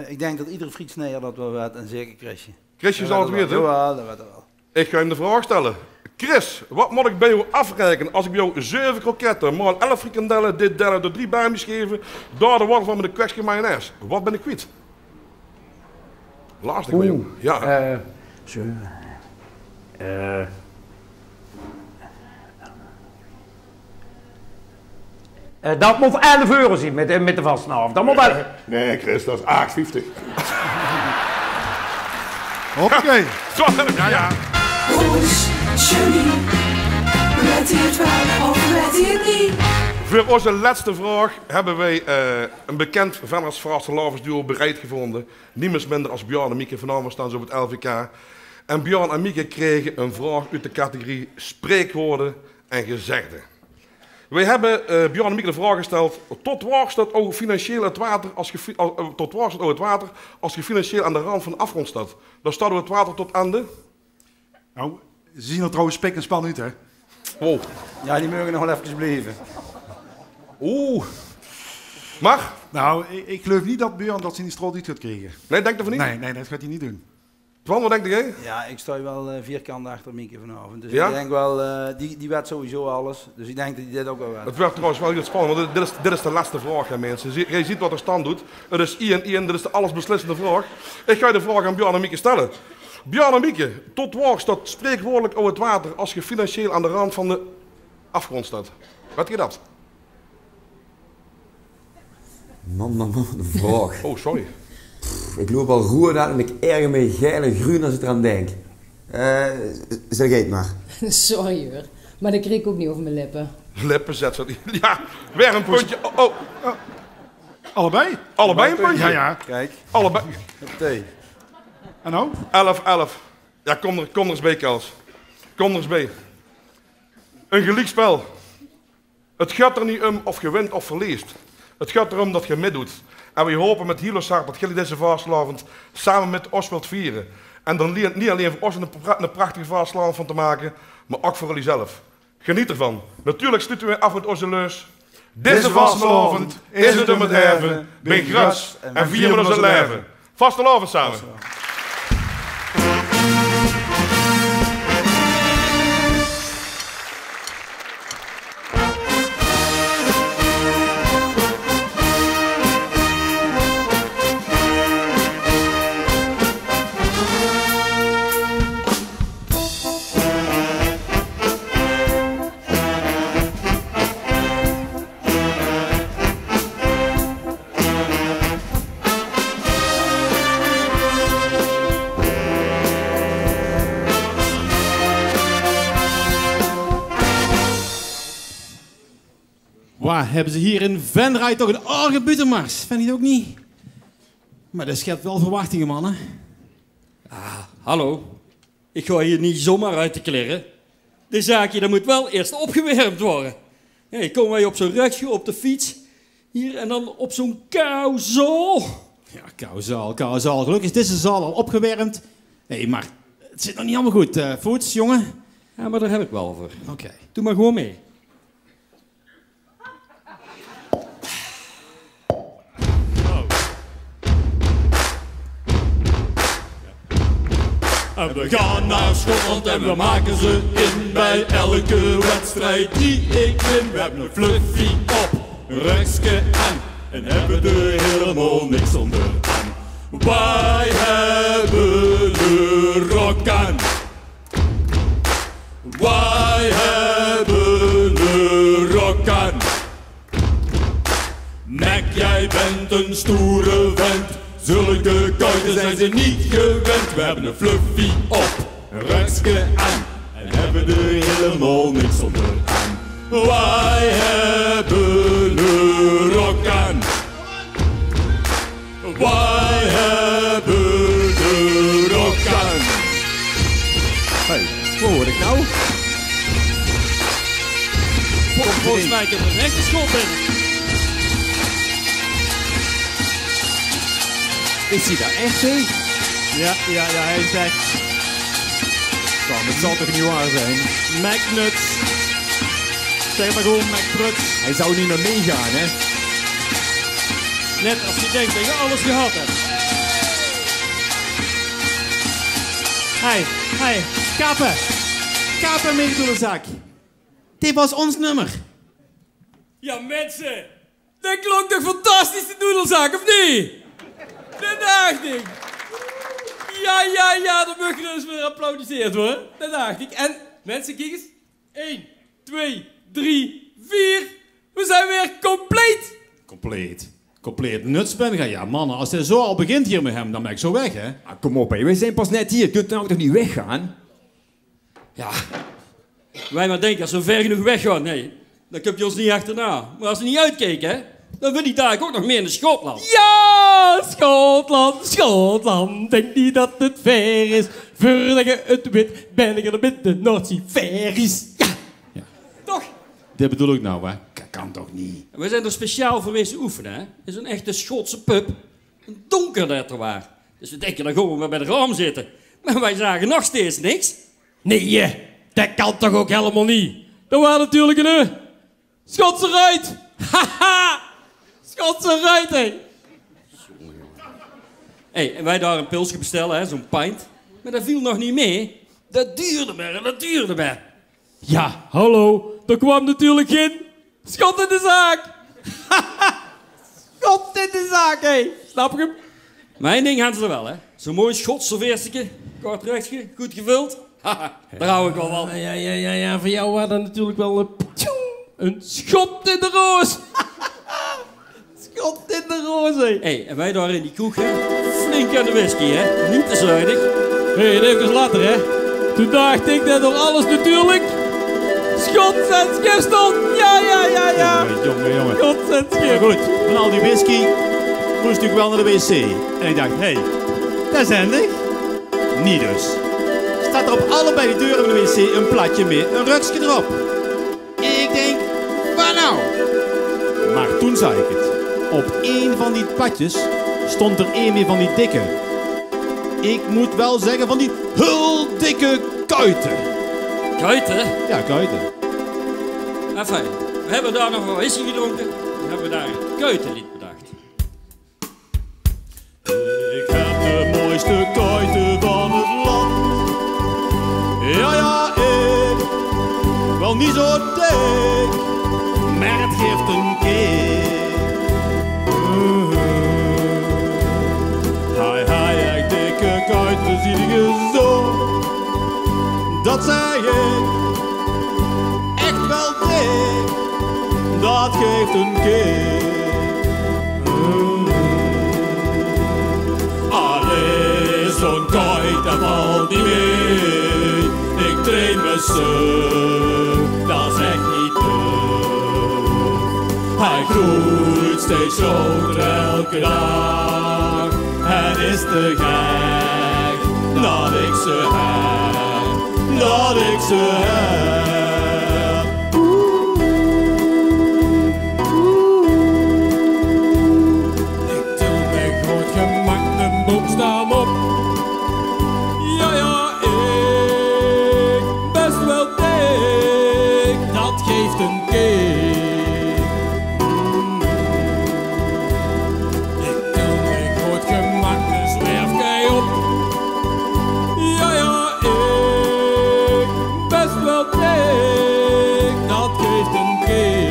ik denk dat iedere frietsnijder dat wel weet en zeker Chrisje. Chrisje zal het weten? Jawel, dat weet ik wel. Ik ga hem de vraag stellen. Chris, wat moet ik bij jou afrekenen als ik bij jou 7 kroketten, maal 11 frikandellen, dit delen, de 3 bami geven, daar de wortel van met een kwekje mayonaise. Wat ben ik kwijt? Lastig bij jou. Ja. Dat moet 11 euro zijn met de vastenavond. Dat moet wel. Nee, Chris, dat is 8,50. Oké. Ja. Roos, Julie, weet hij het wel of weet hij het niet? Voor onze laatste vraag hebben wij een bekend Venrays vastelavondsduo bereid gevonden. Niemand minder als Björn en Mieke. Vanavond staan ze op het LVK. En Björn en Mieke kregen een vraag uit de categorie spreekwoorden en gezegden. Wij hebben Björn en Mieke de vraag gesteld: tot waar staat het financieel het water als je financieel aan de rand van de afgrond staat? Dan staat het water tot aan de... Nou, ze zien er trouwens spek en span uit, hè? Wow. Ja, die mogen nog wel even blijven. Oeh. Maar? Nou, ik geloof niet dat Björn dat ze in die strot uit gaat krijgen. Nee, denk ervan niet? Nee, dat gaat hij niet doen. Twan, wat denk jij? Ja, ik sta wel vierkant achter Mieke vanavond. Dus Ja? ik denk wel, die weet sowieso alles. Dus ik denk dat hij dit ook wel weet. Het werd trouwens wel heel spannend, want dit is de laatste vraag, hè, mensen. Je ziet wat er stand doet. Het is 1-1, dit is de allesbeslissende vraag. Ik ga je de vraag aan Björn en Mieke stellen. Björn en Mieke, tot waar staat spreekwoordelijk over het water als je financieel aan de rand van de afgrond staat? Weet je dat? Man, de vraag. Oh, sorry. Ik loop al roer aan en ik erger me geil en groen als ik eraan denk. Zeg het maar. Sorry hoor, maar dat kreeg ik ook niet over mijn lippen. Lippen zet. Ja, weer een puntje. Oh. Allebei? Allebei een puntje? Ja. Kijk. Allebei. Thee. En nou? 11. Ja, kom er eens bij, Kels. Kom er eens bij. Een gelijkspel. Het gaat er niet om of je wint of verliest. Het gaat erom dat je meedoet. En we hopen met Hilosart dat jullie deze vastelavond samen met ons wilt vieren. En dan niet alleen voor ons een prachtige vastelavond van te maken, maar ook voor jullie zelf. Geniet ervan. Natuurlijk sluiten we af met onze leus. Deze vastelavond is het om het heffen, ben gras en vier met onze leven. Vastelavond samen. Waar hebben ze hier in Venray toch een arge butenmars? Vind je het ook niet? Maar dat schept wel verwachtingen, mannen. Hallo, ik ga hier niet zomaar uit te kleren. Dit zaakje dat moet wel eerst opgewermd worden. Hey, komen wij op zo'n rugje op de fiets, hier en dan op zo'n kouzaal. Ja, kouzaal. Gelukkig is deze zaal al opgewermd. Nee, maar het zit nog niet allemaal goed. Voets, jongen? Ja, maar daar heb ik wel voor. Oké. Doe maar gewoon mee. En we gaan naar Schotland en we maken ze in bij elke wedstrijd die ik win. We hebben een fluffy op, een reksje en hebben er helemaal niks onder aan. Wij hebben de rock aan. Wij hebben de rock aan. Mac, jij bent een stoere vent. Zulke kuiten zijn ze niet gewend. We hebben een fluffy op, een reksje aan en hebben er helemaal niks onder aan. Wij hebben de rock aan. Wij hebben de rock aan. Hey, wat hoor ik nou? Volgens mij kan er een echte schot in. Is hij daar echt in? Ja, hij is echt. Het zal toch niet waar zijn? McNuts. Zeg maar gewoon McPruts. Hij zou niet naar meegaan, hè? Net als je denkt dat je alles gehad hebt. Hey, kappen meedoelenzak. Dit was ons nummer. Ja mensen, dat klonk toch fantastisch de doedelzak, of niet? Dat dacht ik. Ja, dan mag je dus weer applaudisseerd worden. Dat dacht ik. En mensen, kijk eens. 1, 2, 3, 4. We zijn weer compleet. Compleet nuts ben je. Ja, mannen, als hij zo al begint hier met hem, dan ben ik zo weg, hè? Ah, kom op, hè. We zijn pas net hier. Je kunt nou toch niet weggaan? Ja. Wij maar denken, als we ver genoeg weggaan, nee, dan kun je ons niet achterna. Maar als we niet uitkijken, hè, dan wil die daar ook nog meer in Schotland. Ja, Schotland. Denk niet dat het ver is. Voordat je het weet, ben ik er met de Noordzee ver is. Ja. Toch? Dit bedoel ik nou, hè? Kan toch niet? We zijn er speciaal voor wezen oefenen, hè. Het is een echte Schotse pub. Een donker dat er waar. Dus we denken, dan gaan we bij de raam zitten. Maar wij zagen nog steeds niks. Nee, dat kan toch ook helemaal niet. Dat was natuurlijk een Schotse ruit. Haha! Schotse ruit, hé. Hey, en wij daar een pilsje bestellen, hè, zo'n pint. Maar dat viel nog niet mee. Dat duurde maar en dat duurde maar. Ja, hallo. Er kwam natuurlijk geen schot in de zaak. Schot in de zaak, hé. Snap je hem? Mijn ding hadden ze er wel, hè. Zo'n mooi schotserveerstje, kort rechtje, goed gevuld. Haha, daar hou ik wel van. Ja, voor jou was dat natuurlijk wel een schot in de roos. Schot in de roos, hé. Hé, en wij daar in die kroeg, hè. Flink aan de whisky, hè. Niet te zuinig. Hé, en even later, hè. Toen dacht ik dat er alles natuurlijk schots en schip stond. Ja. Jongen. Schots en schip. Goed, van al die whisky moest ik wel naar de wc. En ik dacht, hé, dat is handig. Niet dus. Staat er op allebei de deuren van de wc een platje met een ruksje erop. Ik denk, waar nou? Maar toen zag ik het. Op één van die platjes stond er een meer van die dikke. Ik moet wel zeggen van die heel dikke kuiten. Kuiten? Ja, kuiten. Enfin, we hebben daar nog wat whisky gedronken. Dan hebben we daar een kuitenlied bedacht. Ik heb de mooiste kuiten van het land. Ja, ik. Wel niet zo dik, maar het geeft een kick. Hai, echt dikke kuiten, zie je zo. Dat zei ik. Echt wel dik, dat geeft een kick. Allee, zo'n kuit, dat valt niet mee. Ik train me stuk, dat is echt niet leuk. Hij groeit steeds groter elke dag. Het is te gek dat ik ze heb, dat ik ze heb. Ik til met groot gemak een boomstam op. Ja, ik best wel dik, dat geeft een kick. Ik til met groot gemak een zwerfkei op. Ja, ik best wel dik, dat geeft een kick.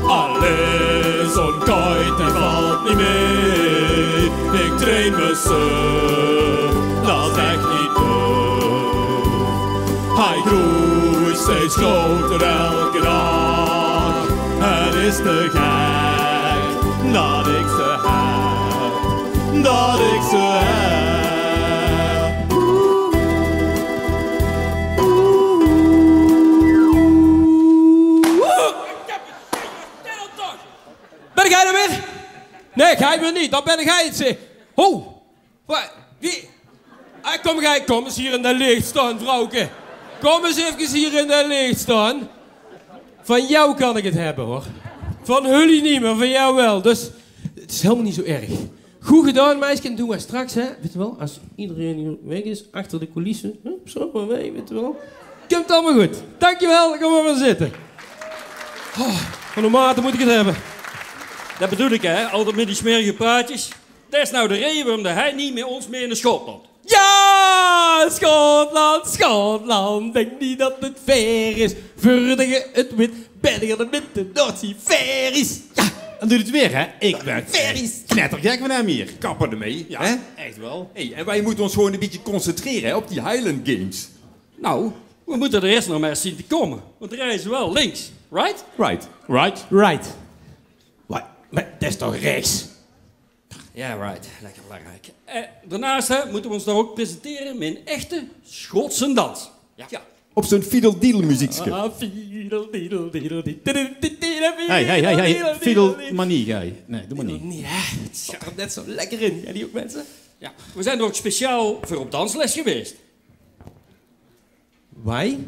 Allee, zo'n kuit, die valt niet mee. Ik train me stuk, dat is echt niet leuk. Hij groeit steeds groter elke dag. Het is te gek dat ik ze heb, dat ik ze heb. Ben jij er weer? Nee, jij weer niet. Dan ben jij het, zeg. Ho! Wat? Wie? Kom eens hier in de licht staan, vrouwke. Kom eens even hier in de licht staan. Van jou kan ik het hebben, hoor. Van jullie niet, maar van jou wel. Dus het is helemaal niet zo erg. Goed gedaan, meisje. Doen we straks, hè. Weet je wel, als iedereen hier weg is, achter de coulissen. Zo maar mee, weet je wel. Komt allemaal goed. Dankjewel, kom maar zitten. Oh, van de mate moet ik het hebben. Dat bedoel ik, hè. Altijd met die smerige praatjes. Dat is nou de reden waarom hij niet met ons mee naar Schotland. Ja, Schotland. Denk niet dat het ver is. Voordat je het weet, ben je er met de Noordzee ver is. Ja, Dan doet het weer, hè? Ik ben Ferries. knettergek van hem hier. Kappen ermee. Ja, hè? echt wel. Hey, en wij moeten ons gewoon een beetje concentreren hè, op die Highland Games. Nou, we moeten er eerst nog maar eens zien te komen. Want de reizen wel links, right? Right. Right. Maar dat is toch rechts? Ja, right. Lekker belangrijk. Daarnaast moeten we ons dan ook presenteren met een echte Schotse dans. Ja. Op zo'n fiddle-diddle-muziekje. Hey. Fiddle maar niet, jij. Nee, doe maar niet. Ja, het zat er net zo lekker in. Ja, die ook mensen? Ja, we zijn er ook speciaal voor op dansles geweest. Wij?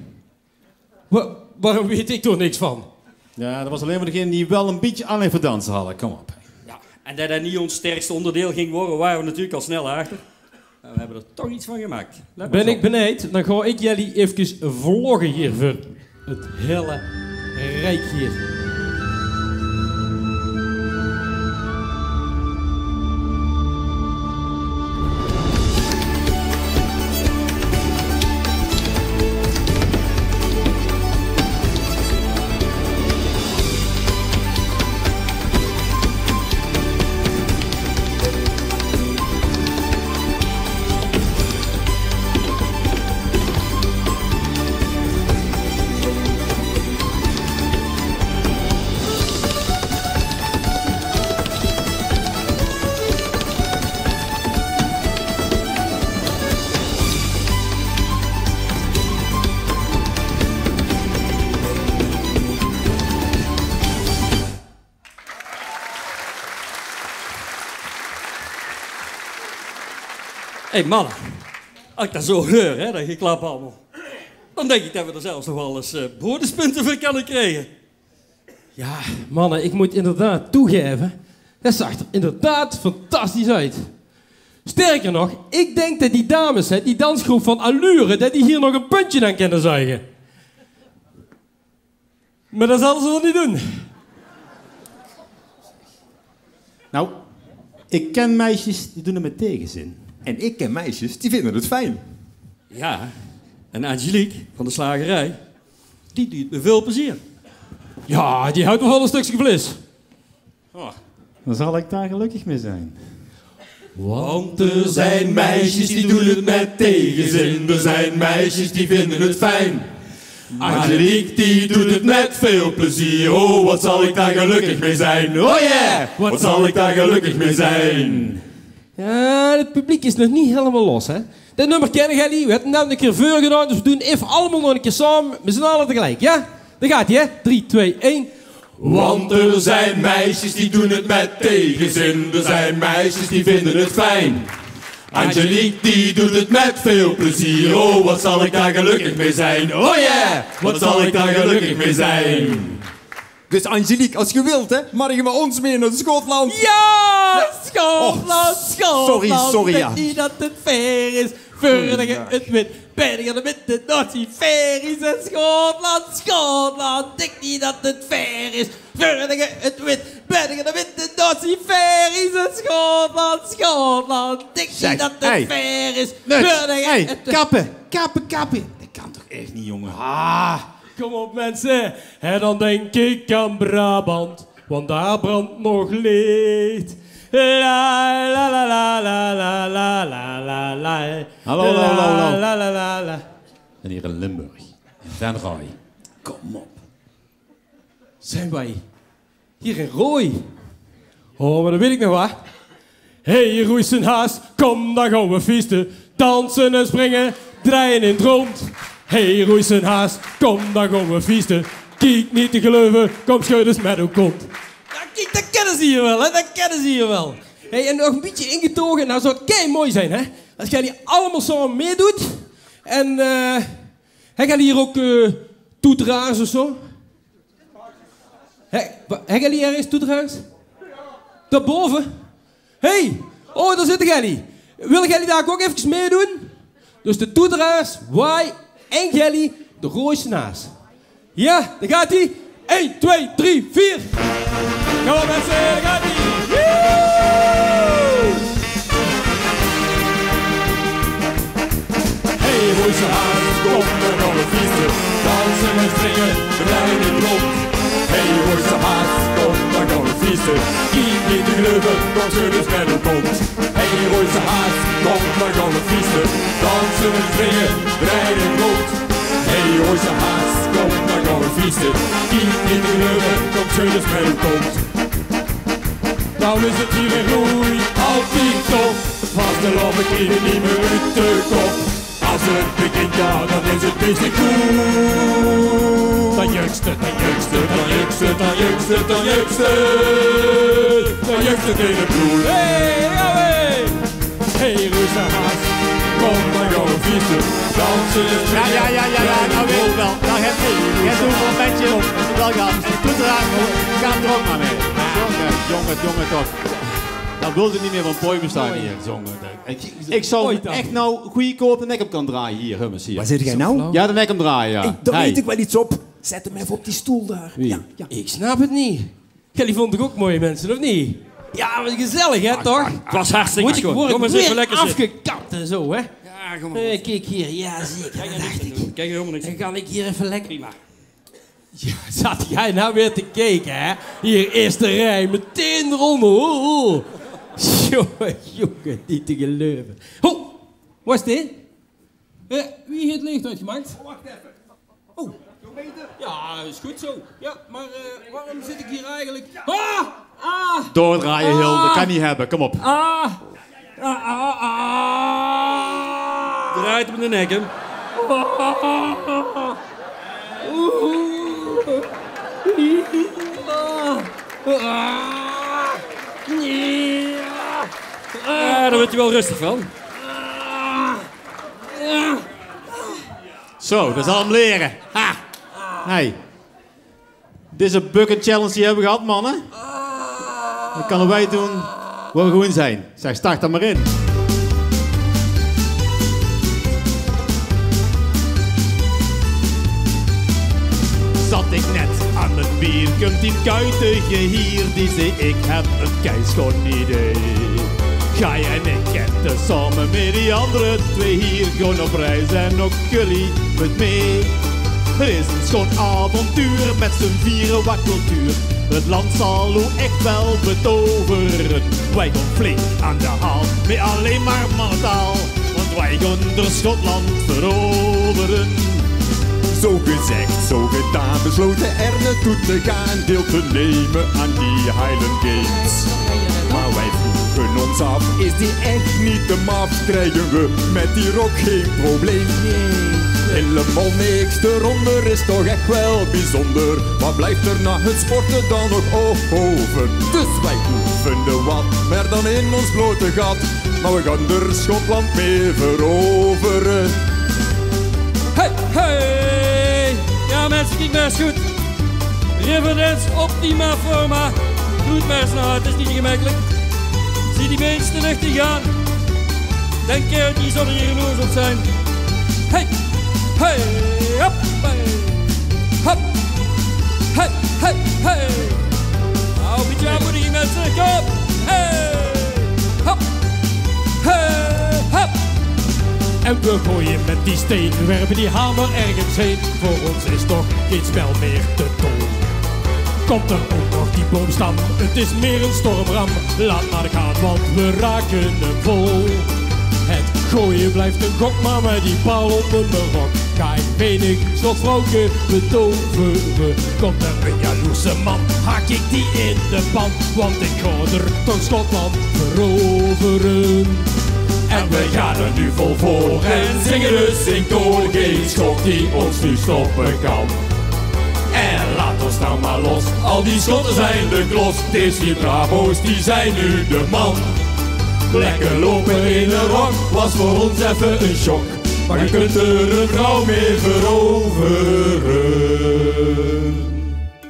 Waarom weet ik toch niks van? Ja, dat was alleen maar degene die wel een beetje alleen voor dansen hadden. Kom op. Ja, en dat dat niet ons sterkste onderdeel ging worden, waren we natuurlijk al snel achter. Maar we hebben er toch iets van gemaakt. Ben ik benijd, dan ga ik jullie even vloggen hier voor het hele rijk hier. Hé, mannen. Als ik dat zo hoor, hè, dat geklap allemaal. Dan denk ik dat we er zelfs nog wel eens bonuspunten voor kunnen krijgen. Ja, mannen, ik moet inderdaad toegeven. Dat zag er inderdaad fantastisch uit. Sterker nog, ik denk dat die dames, hè, die dansgroep van Allure, dat die hier nog een puntje aan kunnen zuigen. Maar dat zullen ze wel niet doen. Nou, ik ken meisjes die doen het met tegenzin. En ik ken meisjes die vinden het fijn. Ja, en Angelique van de slagerij, die doet me veel plezier. Ja, die houdt nog wel een stukje vlees. Oh. Dan zal ik daar gelukkig mee zijn. Want er zijn meisjes die doen het met tegenzin. Er zijn meisjes die vinden het fijn. Angelique die doet het met veel plezier. Oh, wat zal ik daar gelukkig mee zijn. Oh yeah, wat zal ik daar gelukkig mee zijn. Ja, het publiek is nog niet helemaal los, hè. Dat nummer kennen jullie. We hebben net een keer voor gedaan, dus we doen even allemaal nog een keer samen. We zijn allen tegelijk, ja? Daar gaat hij, hè. 3, 2, 1... Want er zijn meisjes die doen het met tegenzin. Er zijn meisjes die vinden het fijn. Angelique die doet het met veel plezier. Oh, wat zal ik daar gelukkig mee zijn. Oh yeah, wat zal ik daar gelukkig mee zijn. Dus Angelique, als je wilt, hè, mag je met ons mee naar Schotland. Ja, Schotland, Schotland. Sorry, ja. Denk niet dat het fair is, voordat je het wint. Ben je er met de natie fair is in Schotland, Schotland. Denk niet dat het fair is, voordat je het wint. Ben je er met de natie fair is in Schotland, Schotland. Denk niet dat het fair is, voordat je het wint. Kappen. Dat kan toch echt niet, jongen? Kom op mensen, en dan denk ik aan Brabant, want daar brandt nog licht. La la la la la la la la la la. Hallo. La la la la. En hier in Limburg, in Venray. Kom op. Zijn wij hier in Rooi? Oh, maar dat weet ik nog wat. Hey, Roes en Haas, kom, dan gaan we feesten. Dansen en springen, draaien in het rond. Hey, Roes en Haas, kom, dan gaan we feesten. Kijk niet te geloven, kom schud eens met uw kont. Ja, kijk, dat kennen ze hier wel, hè, dat kennen ze hier wel. Hey, en nog een beetje ingetogen, nou zou het kei mooi zijn, hè. Als jullie allemaal samen meedoet. En, hebben jullie hier ook toeteraars of zo? Hebben jullie ergens toeteraars? Daarboven? Hey, oh, daar zitten jullie. Willen jullie daar ook even meedoen? Dus de toeteraars, wij en jullie, de Rooise Naas. Ja, daar gaat hij. 1, 2, 3, 4. Kom op mensen, daar gaat hij. Hey, Rooise Haas, kom, we gaan we feesten. Dansen en springen, draaien in het rond. Hey, Rooise Haas, kom, dan gaan we feesten. Kijk niet te geloven, kom schud eens met uw kont. Hey, Rooise Haas, kom, dan gaan we feesten. Dansen en springen, draaien in het rond. Hey, Rooise Haas, kom, dan gaan we feesten. Kijk niet te geloven, kom schud eens met uw kont. Nou is het hier in Roei, altijd top. Vast de lopen kriegen niet meer uit de kop. Als het begint, ja, dan is het best goed. Dan jukst het, dan jukst het, dan jukst het, dan jukst het, dan jukst het. Dan jukst het in de bloed. Hey, hey, hey, Rooise Haas, kom, dan gaan we feesten. Dansen en springen. Ja, nou weet ik wel. Nou, jij doet er een beetje op. Wel gaan, doet eraan, ga er ook maar mee. Jongen, toch. Dan wilde niet meer van Poimenstein hier zongen. Ik zou echt nou goedkoop de nek op kan draaien hier, Hummus hier. Waar zit jij nou? Ja, de nek op draaien, ja. Hey, daar weet ik wel iets op. Zet hem even op die stoel daar. Wie? Ja. Ik snap het niet. Jullie vonden het ook mooie mensen, of niet? Ja, maar gezellig, hè, toch? Het was hartstikke schoon. Kom eens even lekker zitten. afgekapt en zo, hè? Ja, kom maar. Kijk hier, ja zeker. Kijk helemaal niks. Dan kan ik hier even lekker... Ja, zat jij nou weer te kijken, hè? Hier, eerste rij, meteen eronder. Oh. Jongen, niet te geloven. Ho, wat is dit? Wie heeft het licht uitgemaakt? Wacht even. Oh. Ja, is goed zo. Ja, maar waarom zit ik hier eigenlijk? Doordraaien, Hil, dat kan niet hebben, kom op. Draait hem de nek, hè? Ja, daar word je wel rustig van. Zo, dat zal hem leren. Ha! Hey. Dit is een bucket challenge die hebben we gehad, mannen. Dan kunnen wij doen waar we gewoon zijn. Zeg, start er maar in. Zat ik net aan het bier, komt die kuitige hier, die zei ik heb een keischoon idee. Ga jij en ik eten samen met die andere twee hier, gewoon op reis en ook jullie met mee. Er is een schoon avontuur met z'n vieren wat cultuur. Het land zal hoe echt wel betoveren. Wij gaan flink aan de haal, met alleen maar mannentaal. Want wij gaan door Schotland veroveren. Zo gezegd, zo gedaan, besloten er naartoe te gaan, deel te nemen aan die Highland Games. Maar wij vroegen ons af, is die echt niet te maf? Krijgen we met die rock geen probleem? Helemaal niks, de ronde is toch echt wel bijzonder. Wat blijft er na het sporten dan nog over? Dus wij oefenden wat, maar dan in ons blote gat. Maar we gaan er Schotland mee veroveren. Hey, hey! Ja mensen, kijk maar eens goed. Referens optima forma. Doe het maar eens nou, het is niet gemakkelijk. Zie die mensen echt niet gaan. Denk je, die zullen hier jaloers op zijn. Hey! Hey! Hop! Hey! Hop! Hey! Hey! Hey! Nou, een beetje aanmoediging mensen, kom! Hey! Hop! Hey! Hop! En we gooien met die steen, we werpen die hamer ergens heen. Voor ons is toch geen spel meer te doen. Komt er ook nog die boomstam, het is meer een stormram. Laat maar gaan, want we raken hem vol. Het gooien blijft een gok, maar met die paal onder mijn rok ga ik menig slotvrouwke betoveren. Komt er een jaloerse man, haak ik die in de pan. Want ik ga er toch Schotland veroveren. En we gaan er nu vol voor en zingen dus in koor. Geen schot die ons nu stoppen kan. En laat ons nou maar los, al die Schotten zijn de klos. Deze vier bravo's, die zijn nu de man. Lekker lopen in een rok was voor ons even een shock. Maar je kunt er een vrouw mee veroveren.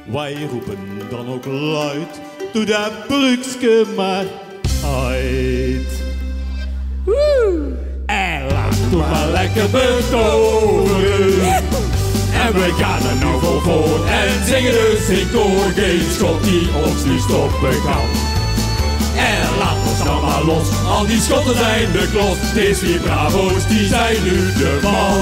Wij roepen dan ook luid, doe dat broekske maar uit. En laat het maar lekker betoveren. En we gaan er nou vol voor en zingen dus in koor. Geen schot die ons nu stoppen kan. En laat ons nou maar los, al die Schotten zijn de klos. Deze vier bravo's, die zijn nu de man.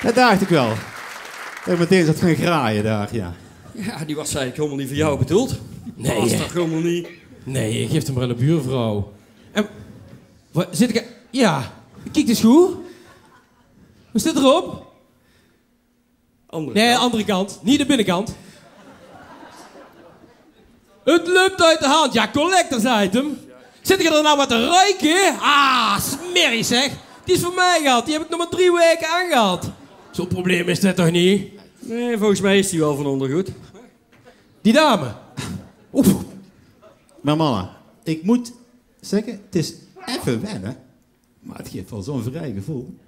Dat dacht ik wel. Dat meteen zat gaan graaien daar, ja. Ja, die was eigenlijk helemaal niet voor jou bedoeld. Nee. Was toch helemaal niet? Nee, geef hem maar aan de buurvrouw. En, wat, zit ik... Ja, kijk eens goed. Wat zit erop? Andere kant. Niet de binnenkant. Het loopt uit de hand. Ja, collectors item. Zit ik er nou wat te ruiken? Ah, smerig zeg. Die is voor mij gehad. Die heb ik nog maar 3 weken aangehad. Zo'n probleem is dit toch niet? Nee, volgens mij is die wel van ondergoed. Die dame. Oef. Maar mannen, ik moet zeggen, het is even wennen. Maar het geeft wel zo'n vrij gevoel.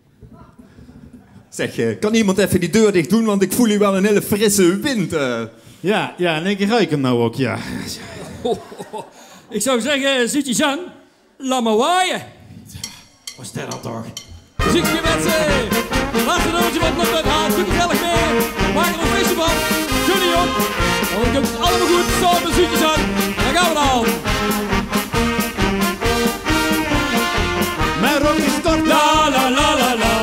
Zeg, kan iemand even die deur dicht doen, want ik voel hier wel een hele frisse wind. Ja, en ik ruik hem nou ook, ja. Ik zou zeggen, zit je aan, laat maar waaien. Wat is dat dan toch? Muziekje mensen! Laat een nootje wat nog uithaalt, doe gezellig mee. Maak er een feestje van. Jullie op. Dan komt het allemaal goed, zo muziekjes aan. Dan gaan we dan. Mijn rok is stort. La la la la la.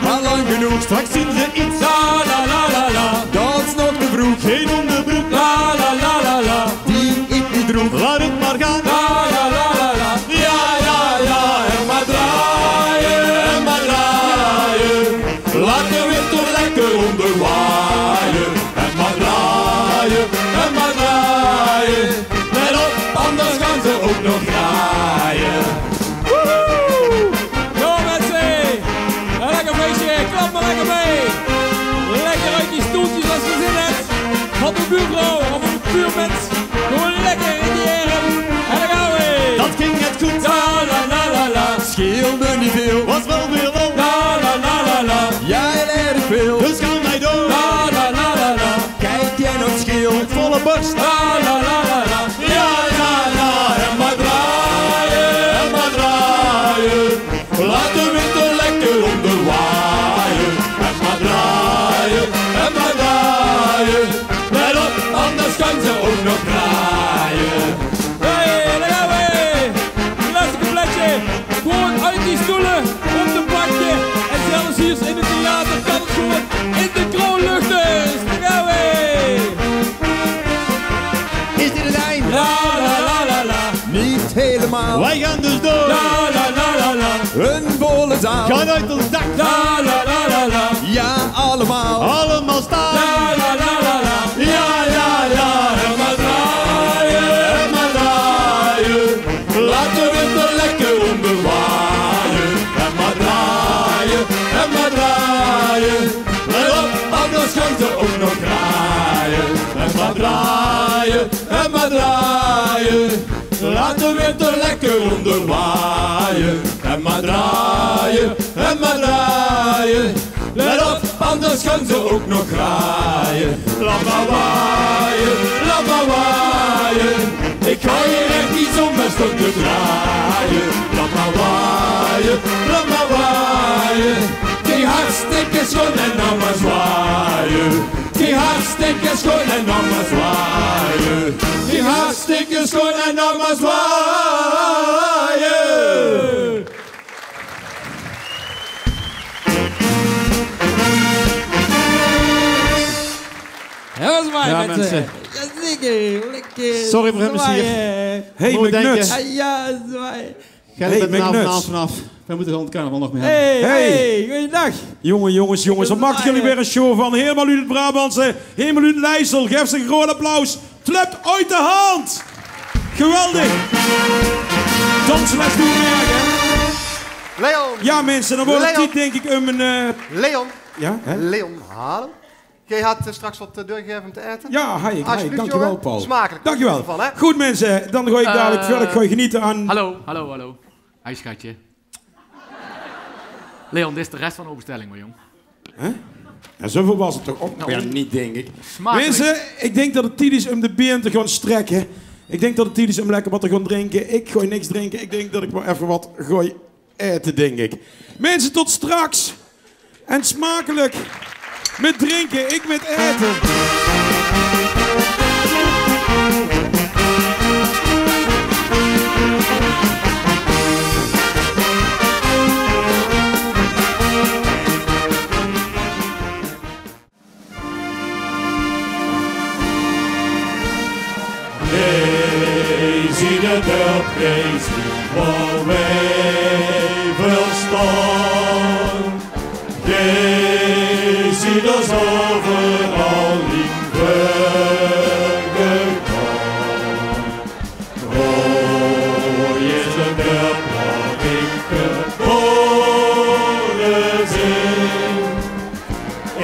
Maar lang genoeg, straks zien ze iets. La la la la la. Dat is nog te vroeg. Geen onderbroek. La la la la la. Die ik niet droeg. Laat het maar gaan. La la la la la. Ja, ja, ja, en maar draaien, en maar draaien. Laat de wind toch lekker onderwaaien. En maar draaien, en maar draaien. Let op, anders gaan ze allemaal. Wij gaan dus door. La la la la la. Een volle zaal. Gaan uit ons dak. La la la la la. Ja, allemaal. Allemaal staan. La la la la la. Ja, ja, ja, en maar draaien, en maar draaien. Laat de wind er lekker onder waaien. En maar draaien, en maar draaien. Let op, anders gaan ze ook nog draaien. En maar draaien, en maar draaien. Laat de wind er lekker onder waaien. En maar draaien, en maar draaien. Let op, anders gaan ze ook nog graaien. Laat maar waaien, laat maar waaien. Ik ga hier echt niet zo best op te draaien. Laat maar waaien, laat maar waaien. Die hartstikke schoon en dan maar zwaaien. Die hartstikke schoon en dan maar zwaaien. Die hartstikke schoon en dan maar zwaaien. Dat was mij, Ja, mensen. Jazeker, lekker. Sorry voor hem eens hier. Hey, McNuts. Ja, zwaai. Ga Hey, er met McNuts. vanaf. We moeten gewoon het carnaval nog mee hebben. Hey, goeiedag. Jongens, wat maakt jullie weer een show van? Helemaal uit het Brabantse, helemaal uit Leijssel. Geef ze een groot applaus. Klept uit de hand. Geweldig. Dansles doen meer, hè? Leon! Ja, mensen, dan wordt het Leon. tijd, denk ik, een... Leon! Ja, hè? Leon, hallo. Jij had straks wat doorgegeven om te eten? Ja, hi, Alsjeblieft, dankjewel, jongen. Paul. Smakelijk. Dankjewel. Ervan, hè? Goed, mensen, dan ga ik dadelijk verder. Ik ga je genieten aan... Hallo. Hi, schatje. Leon, dit is de rest van de opstelling, maar jong. Hè? Ja, zoveel was het toch ook nog? Ja, niet, denk ik. Smakelijk. Mensen, ik denk dat het tijd is om de been te gaan strekken. Ik denk dat het tijd is om lekker wat te gaan drinken. Ik gooi niks drinken. Ik denk dat ik maar even wat gooi eten, denk ik. Mensen, tot straks. En smakelijk. Met drinken, ik met eten. Zie de dorpgeest waar wij verstaan. Gij ziet ons overal in vergegaan. Rooi is de dorp waar ik geboren ben.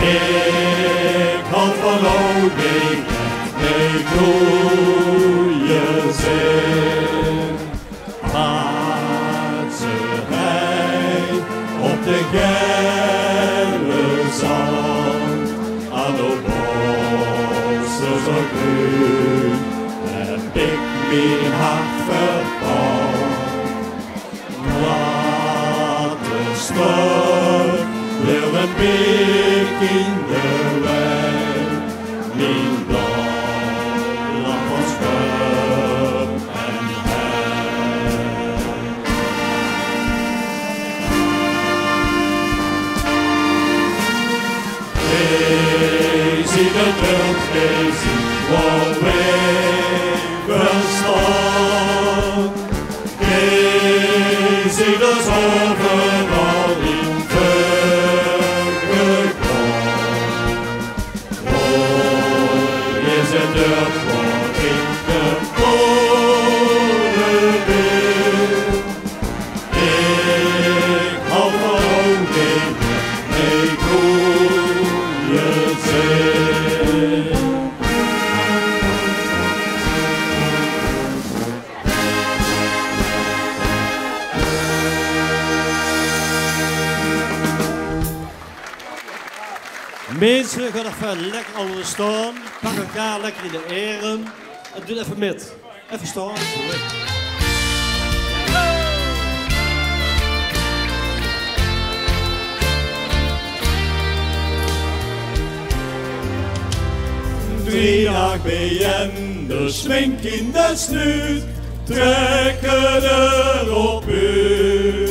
Ik houd van ouding en goeie zin. Maatserij op de gele zand, aan de bossen zo groen, heb ik mijn hart verbrand. Laat de storm wil een blik in de wijn, mijn land van schub en pijn. Zie de beeld, zie waar wij verstaan. Zie dus overal in vergegaan. Mooi is het dorp waar ik geboren ben. Ik hou van ouding en goeie zin. Mensen, ga even lekker allemaal staan. Pak elkaar lekker in de eren. En doe even met. Even staan. Drie dagen BN, de smink in de snuit, trekken erop uit.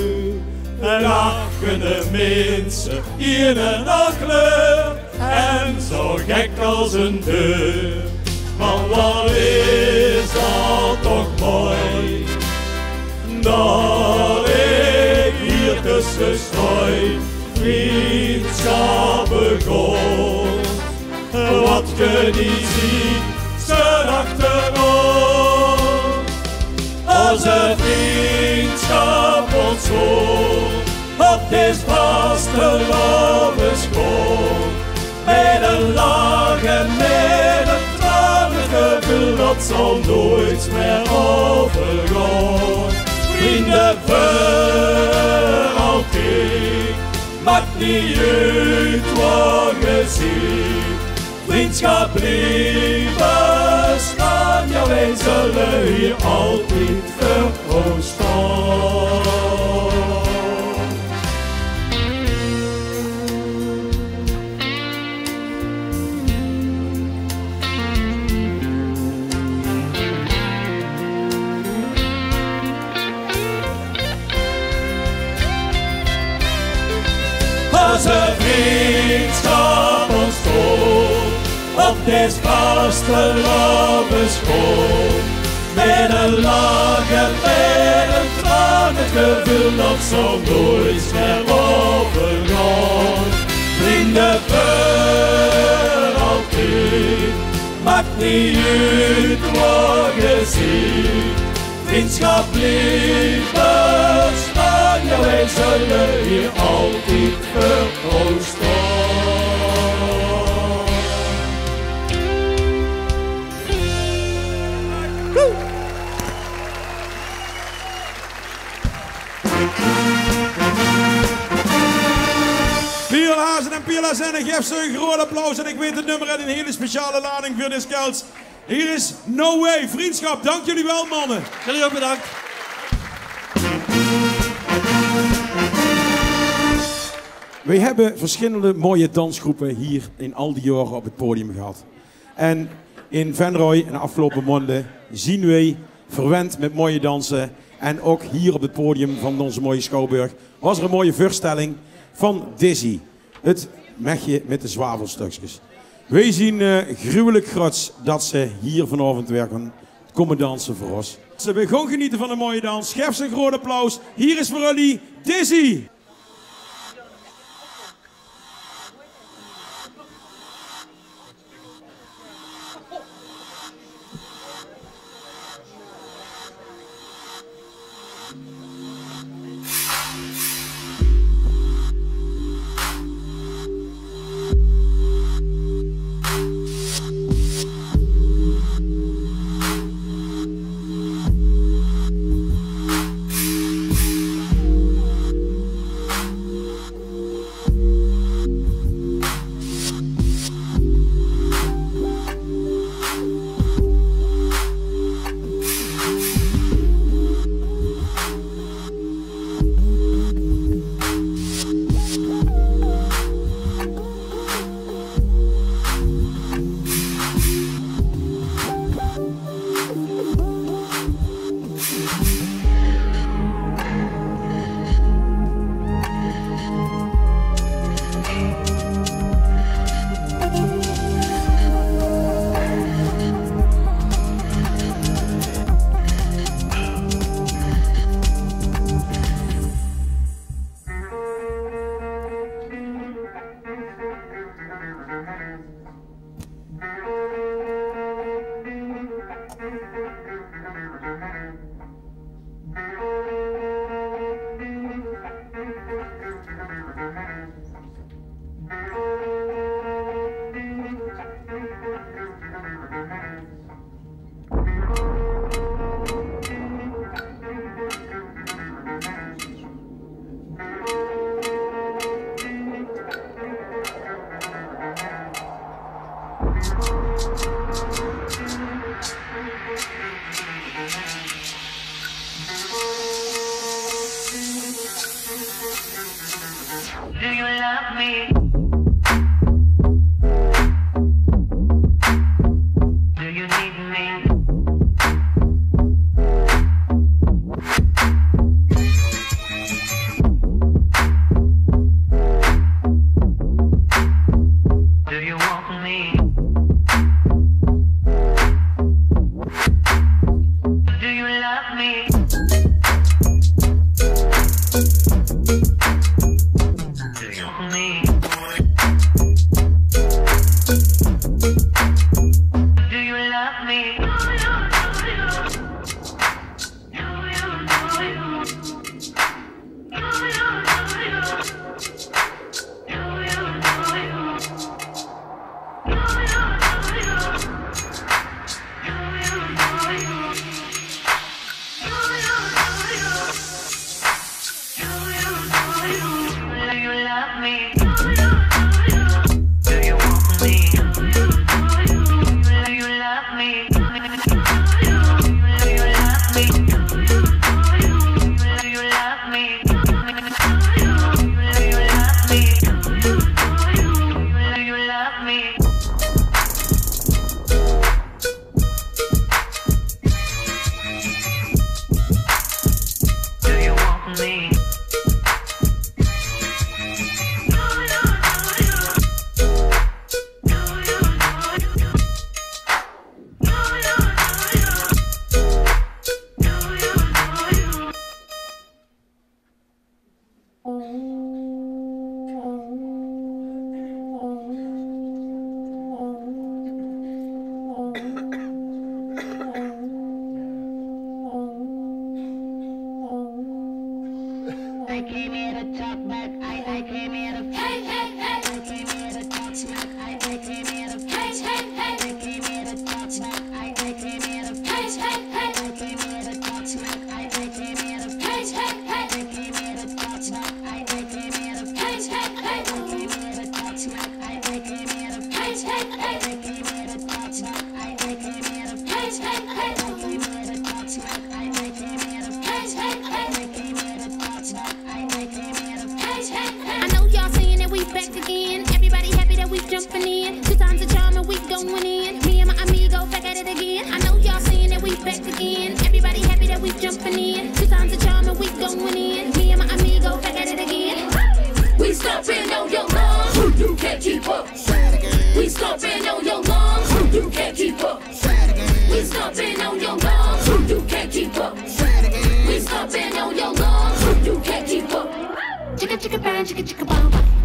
En lachen de mensen in een kleur, en zo gek als een deur. Maar wat is dat toch mooi, dat ik hier tussen strui vriendschap begon. Wat je niet ziet, staat achterom. Als een vriendschap ontstond, op dit vaste school. Met een lach en met een tranengevoel, dat zal nooit meer overgaan. Vrienden voor altijd, maakt niet uit wat je ziet. Vriendschap blijven staan, ja wij zullen hier altijd voor ons staan. Als een vriendschap ontstond, op dit vaste school. Met een lach en met een tranengevoel, dat zal nooit meer overgaan. Vrienden voor altijd, maakt niet uit wat je ziet. Vriendschap blijven staan, ja wij zullen hier altijd voor ons Pierhazen en Pierlazen, geef ze een groot applaus. En ik weet het nummer uit een hele speciale lading voor de Scouts. Hier is No Way, vriendschap. Dank jullie wel, mannen. Jullie ook bedankt. Wij hebben verschillende mooie dansgroepen hier in al die jaren op het podium gehad. En in Venray in de afgelopen maanden zien wij verwend met mooie dansen. En ook hier op het podium van onze mooie Schouwburg was er een mooie voorstelling van Dizzy. Het mechje met de zwavelstukjes. Wij zien gruwelijk grats dat ze hier vanavond weer gaan komen dansen voor ons. Ze willen gewoon genieten van een mooie dans. Geef ze een groot applaus. Hier is voor jullie Dizzy.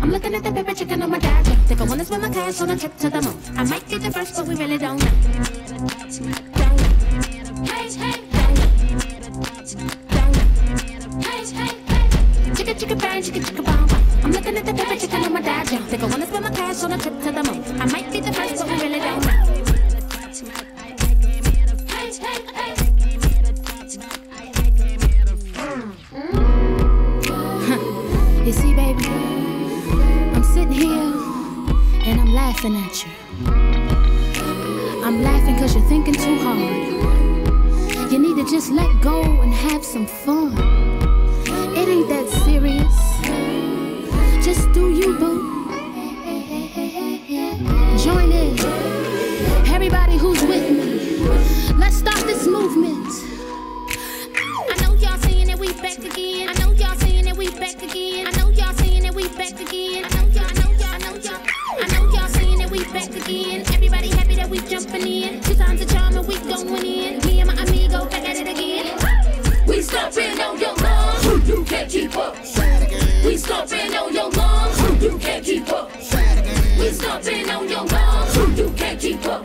I'm looking at the paper chicken on my dad. Think I wanna spend my cash on a trip to the moon. I might get the first, but we really don't know. Chicka bang, chicka bang. I'm looking at the paper chicken on my dad. Think I wanna spend my cash on a trip to the moon. I might get the first, but we really don't know. You see, baby, I'm sitting here and I'm laughing at you. I'm laughing cause you're thinking too hard. You need to just let go and have some fun. It ain't that serious. Just do you, boo. Join in. Everybody who's with me, let's start this movement. I know y'all saying that we back again. I know y'all saying that we back again. I know y'all saying that we back again. I know y'all saying that we back again. Everybody happy that we jumping in. 2 times a charm and we going in. Me and my amigo back at it again. We stomping on your lungs. You can't keep up. We stomping on your lungs. You can't keep up. We stomping on your lungs. You can't keep up.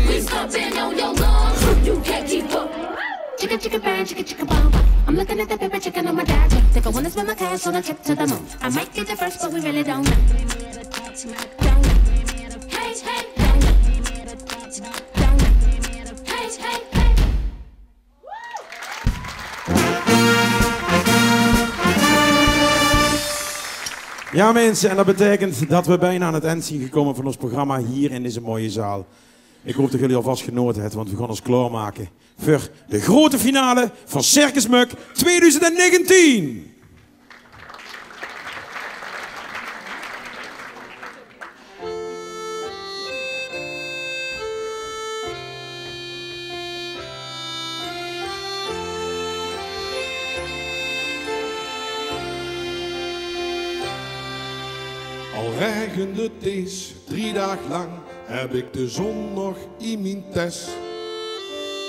We stomping on your lungs. You can't keep up. Chicka bang, chicka bang. I'm looking at the paper chicken on my dad. Think I wanna spend my cash on a trip to the moon. I might get the first, but we really don't know. Ja mensen, en dat betekent dat we bijna aan het eind zijn gekomen van ons programma hier in deze mooie zaal. Ik hoop dat jullie alvast genoten hebben, want we gaan ons klaarmaken voor de grote finale van Circus Muk 2019. Al regende het eens 3 dagen lang, heb ik de zon nog in mijn test.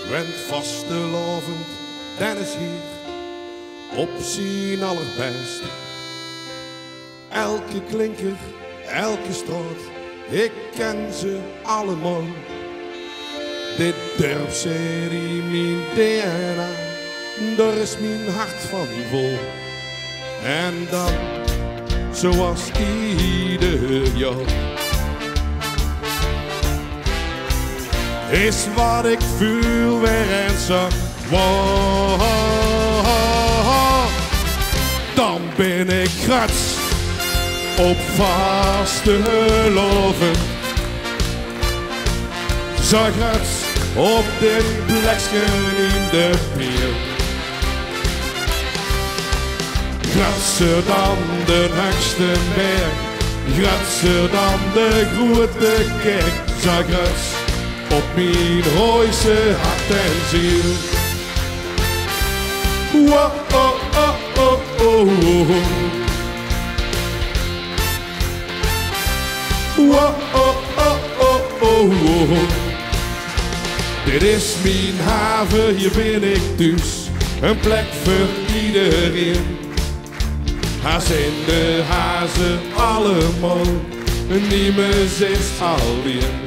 Wend vastelovend, Dennis hier, op zijn allerbest. Elke klinker, elke straat, ik ken ze allemaal. Dit dorp zit in mijn DNA, daar is mijn hart van vol. En dan, zoals ieder jaar, is wat ik voel weer en zo. Wow, dan ben ik grats op vaste loven. Zo grats op dit plekje in de pier. Gratser dan de hoogste berg, gratser dan de grote kerk. Zo grats op mijn rooise hart en ziel. Wow, oh, oh, oh, oh, oh. Wow, oh, oh, oh, oh, oh. Dit is mijn haven, hier ben ik dus, een plek voor iedereen. Haas in de hazen allemaal, niemand is alweer.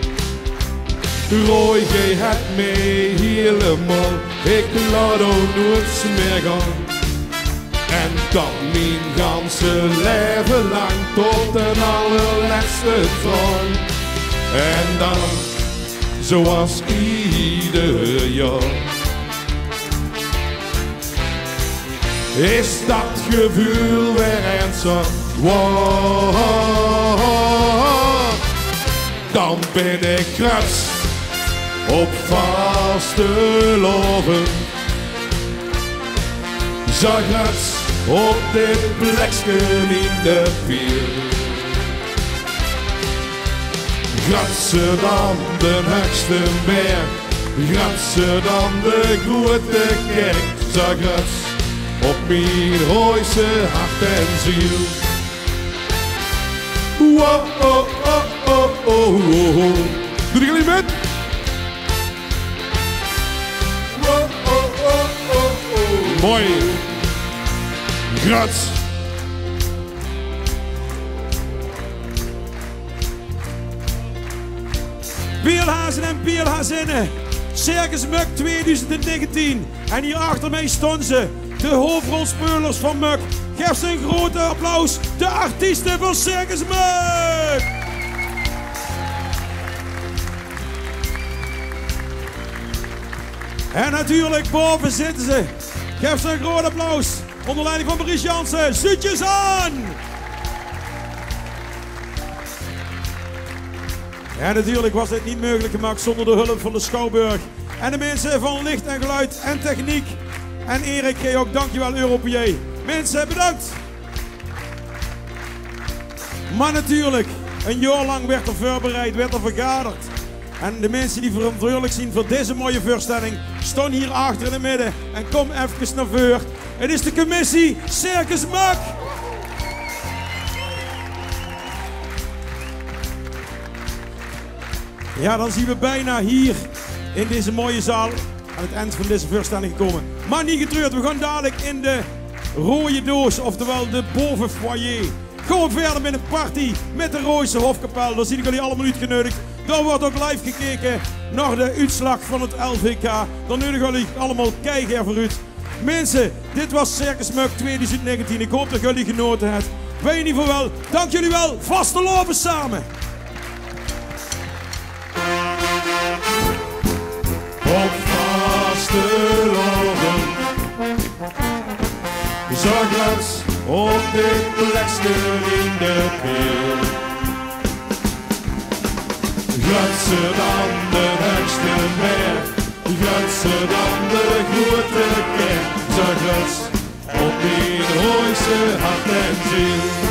Rooi, jij hebt mij helemaal, ik laat ook nooit meer gaan. En dan mijn ganse leven lang tot de allerlaatste traan. En dan, zoals ieder jaar, is dat gevoel weer eens zo wow. Dan ben ik kruis op vaste loven. Zag het op dit plekje in de pier. Gratser dan de hoogste berg, gratser dan de grote kerk. Zag het op mijn rooise hart en ziel. Wow, oh, oh, oh, oh, oh, oh. Doe ik jullie met? Wow, oh, oh, oh, oh. Mooi. Grats. Pielhazen en pielhazinnen. Circus Muk 2019. En hier achter mij stonden ze. De hoofdrolspelers van Muk. Geef ze een grote applaus. De artiesten van Circus Muk. En natuurlijk boven zitten ze. Geef ze een groot applaus. Onder leiding van Maurice Jansen. Zoetjes aan. En natuurlijk was dit niet mogelijk gemaakt zonder de hulp van de Schouwburg. En de mensen van licht en geluid en techniek. En Erik, ook dankjewel Europeer. Mensen, bedankt. Maar natuurlijk, een jaar lang werd er voorbereid, werd er vergaderd. En de mensen die verantwoordelijk zijn voor deze mooie voorstelling, staan hier achter in het midden. En kom even naar voren. Het is de commissie Circus Muk. Ja, dan zien we bijna hier in deze mooie zaal aan het eind van deze voorstelling gekomen. Maar niet getreurd, we gaan dadelijk in de rode doos, oftewel de bovenfoyer. Gewoon verder met een party met de Rooise Hofkapel. Daar zie ik jullie allemaal uitgenodigd. Daar wordt ook live gekeken naar de uitslag van het LVK. Dan nodig jullie allemaal kijken ervoor uit. Mensen, dit was Circus Muk 2019. Ik hoop dat jullie genoten hebben. Wij in ieder geval wel. Dank jullie wel. Vaste lopen samen. Op vaste loven. Zag het op dit plekje in de pier. Gratser dan de hoogste berg, gratser dan de grote kerk. Zag het op mijn rooise hart en ziel.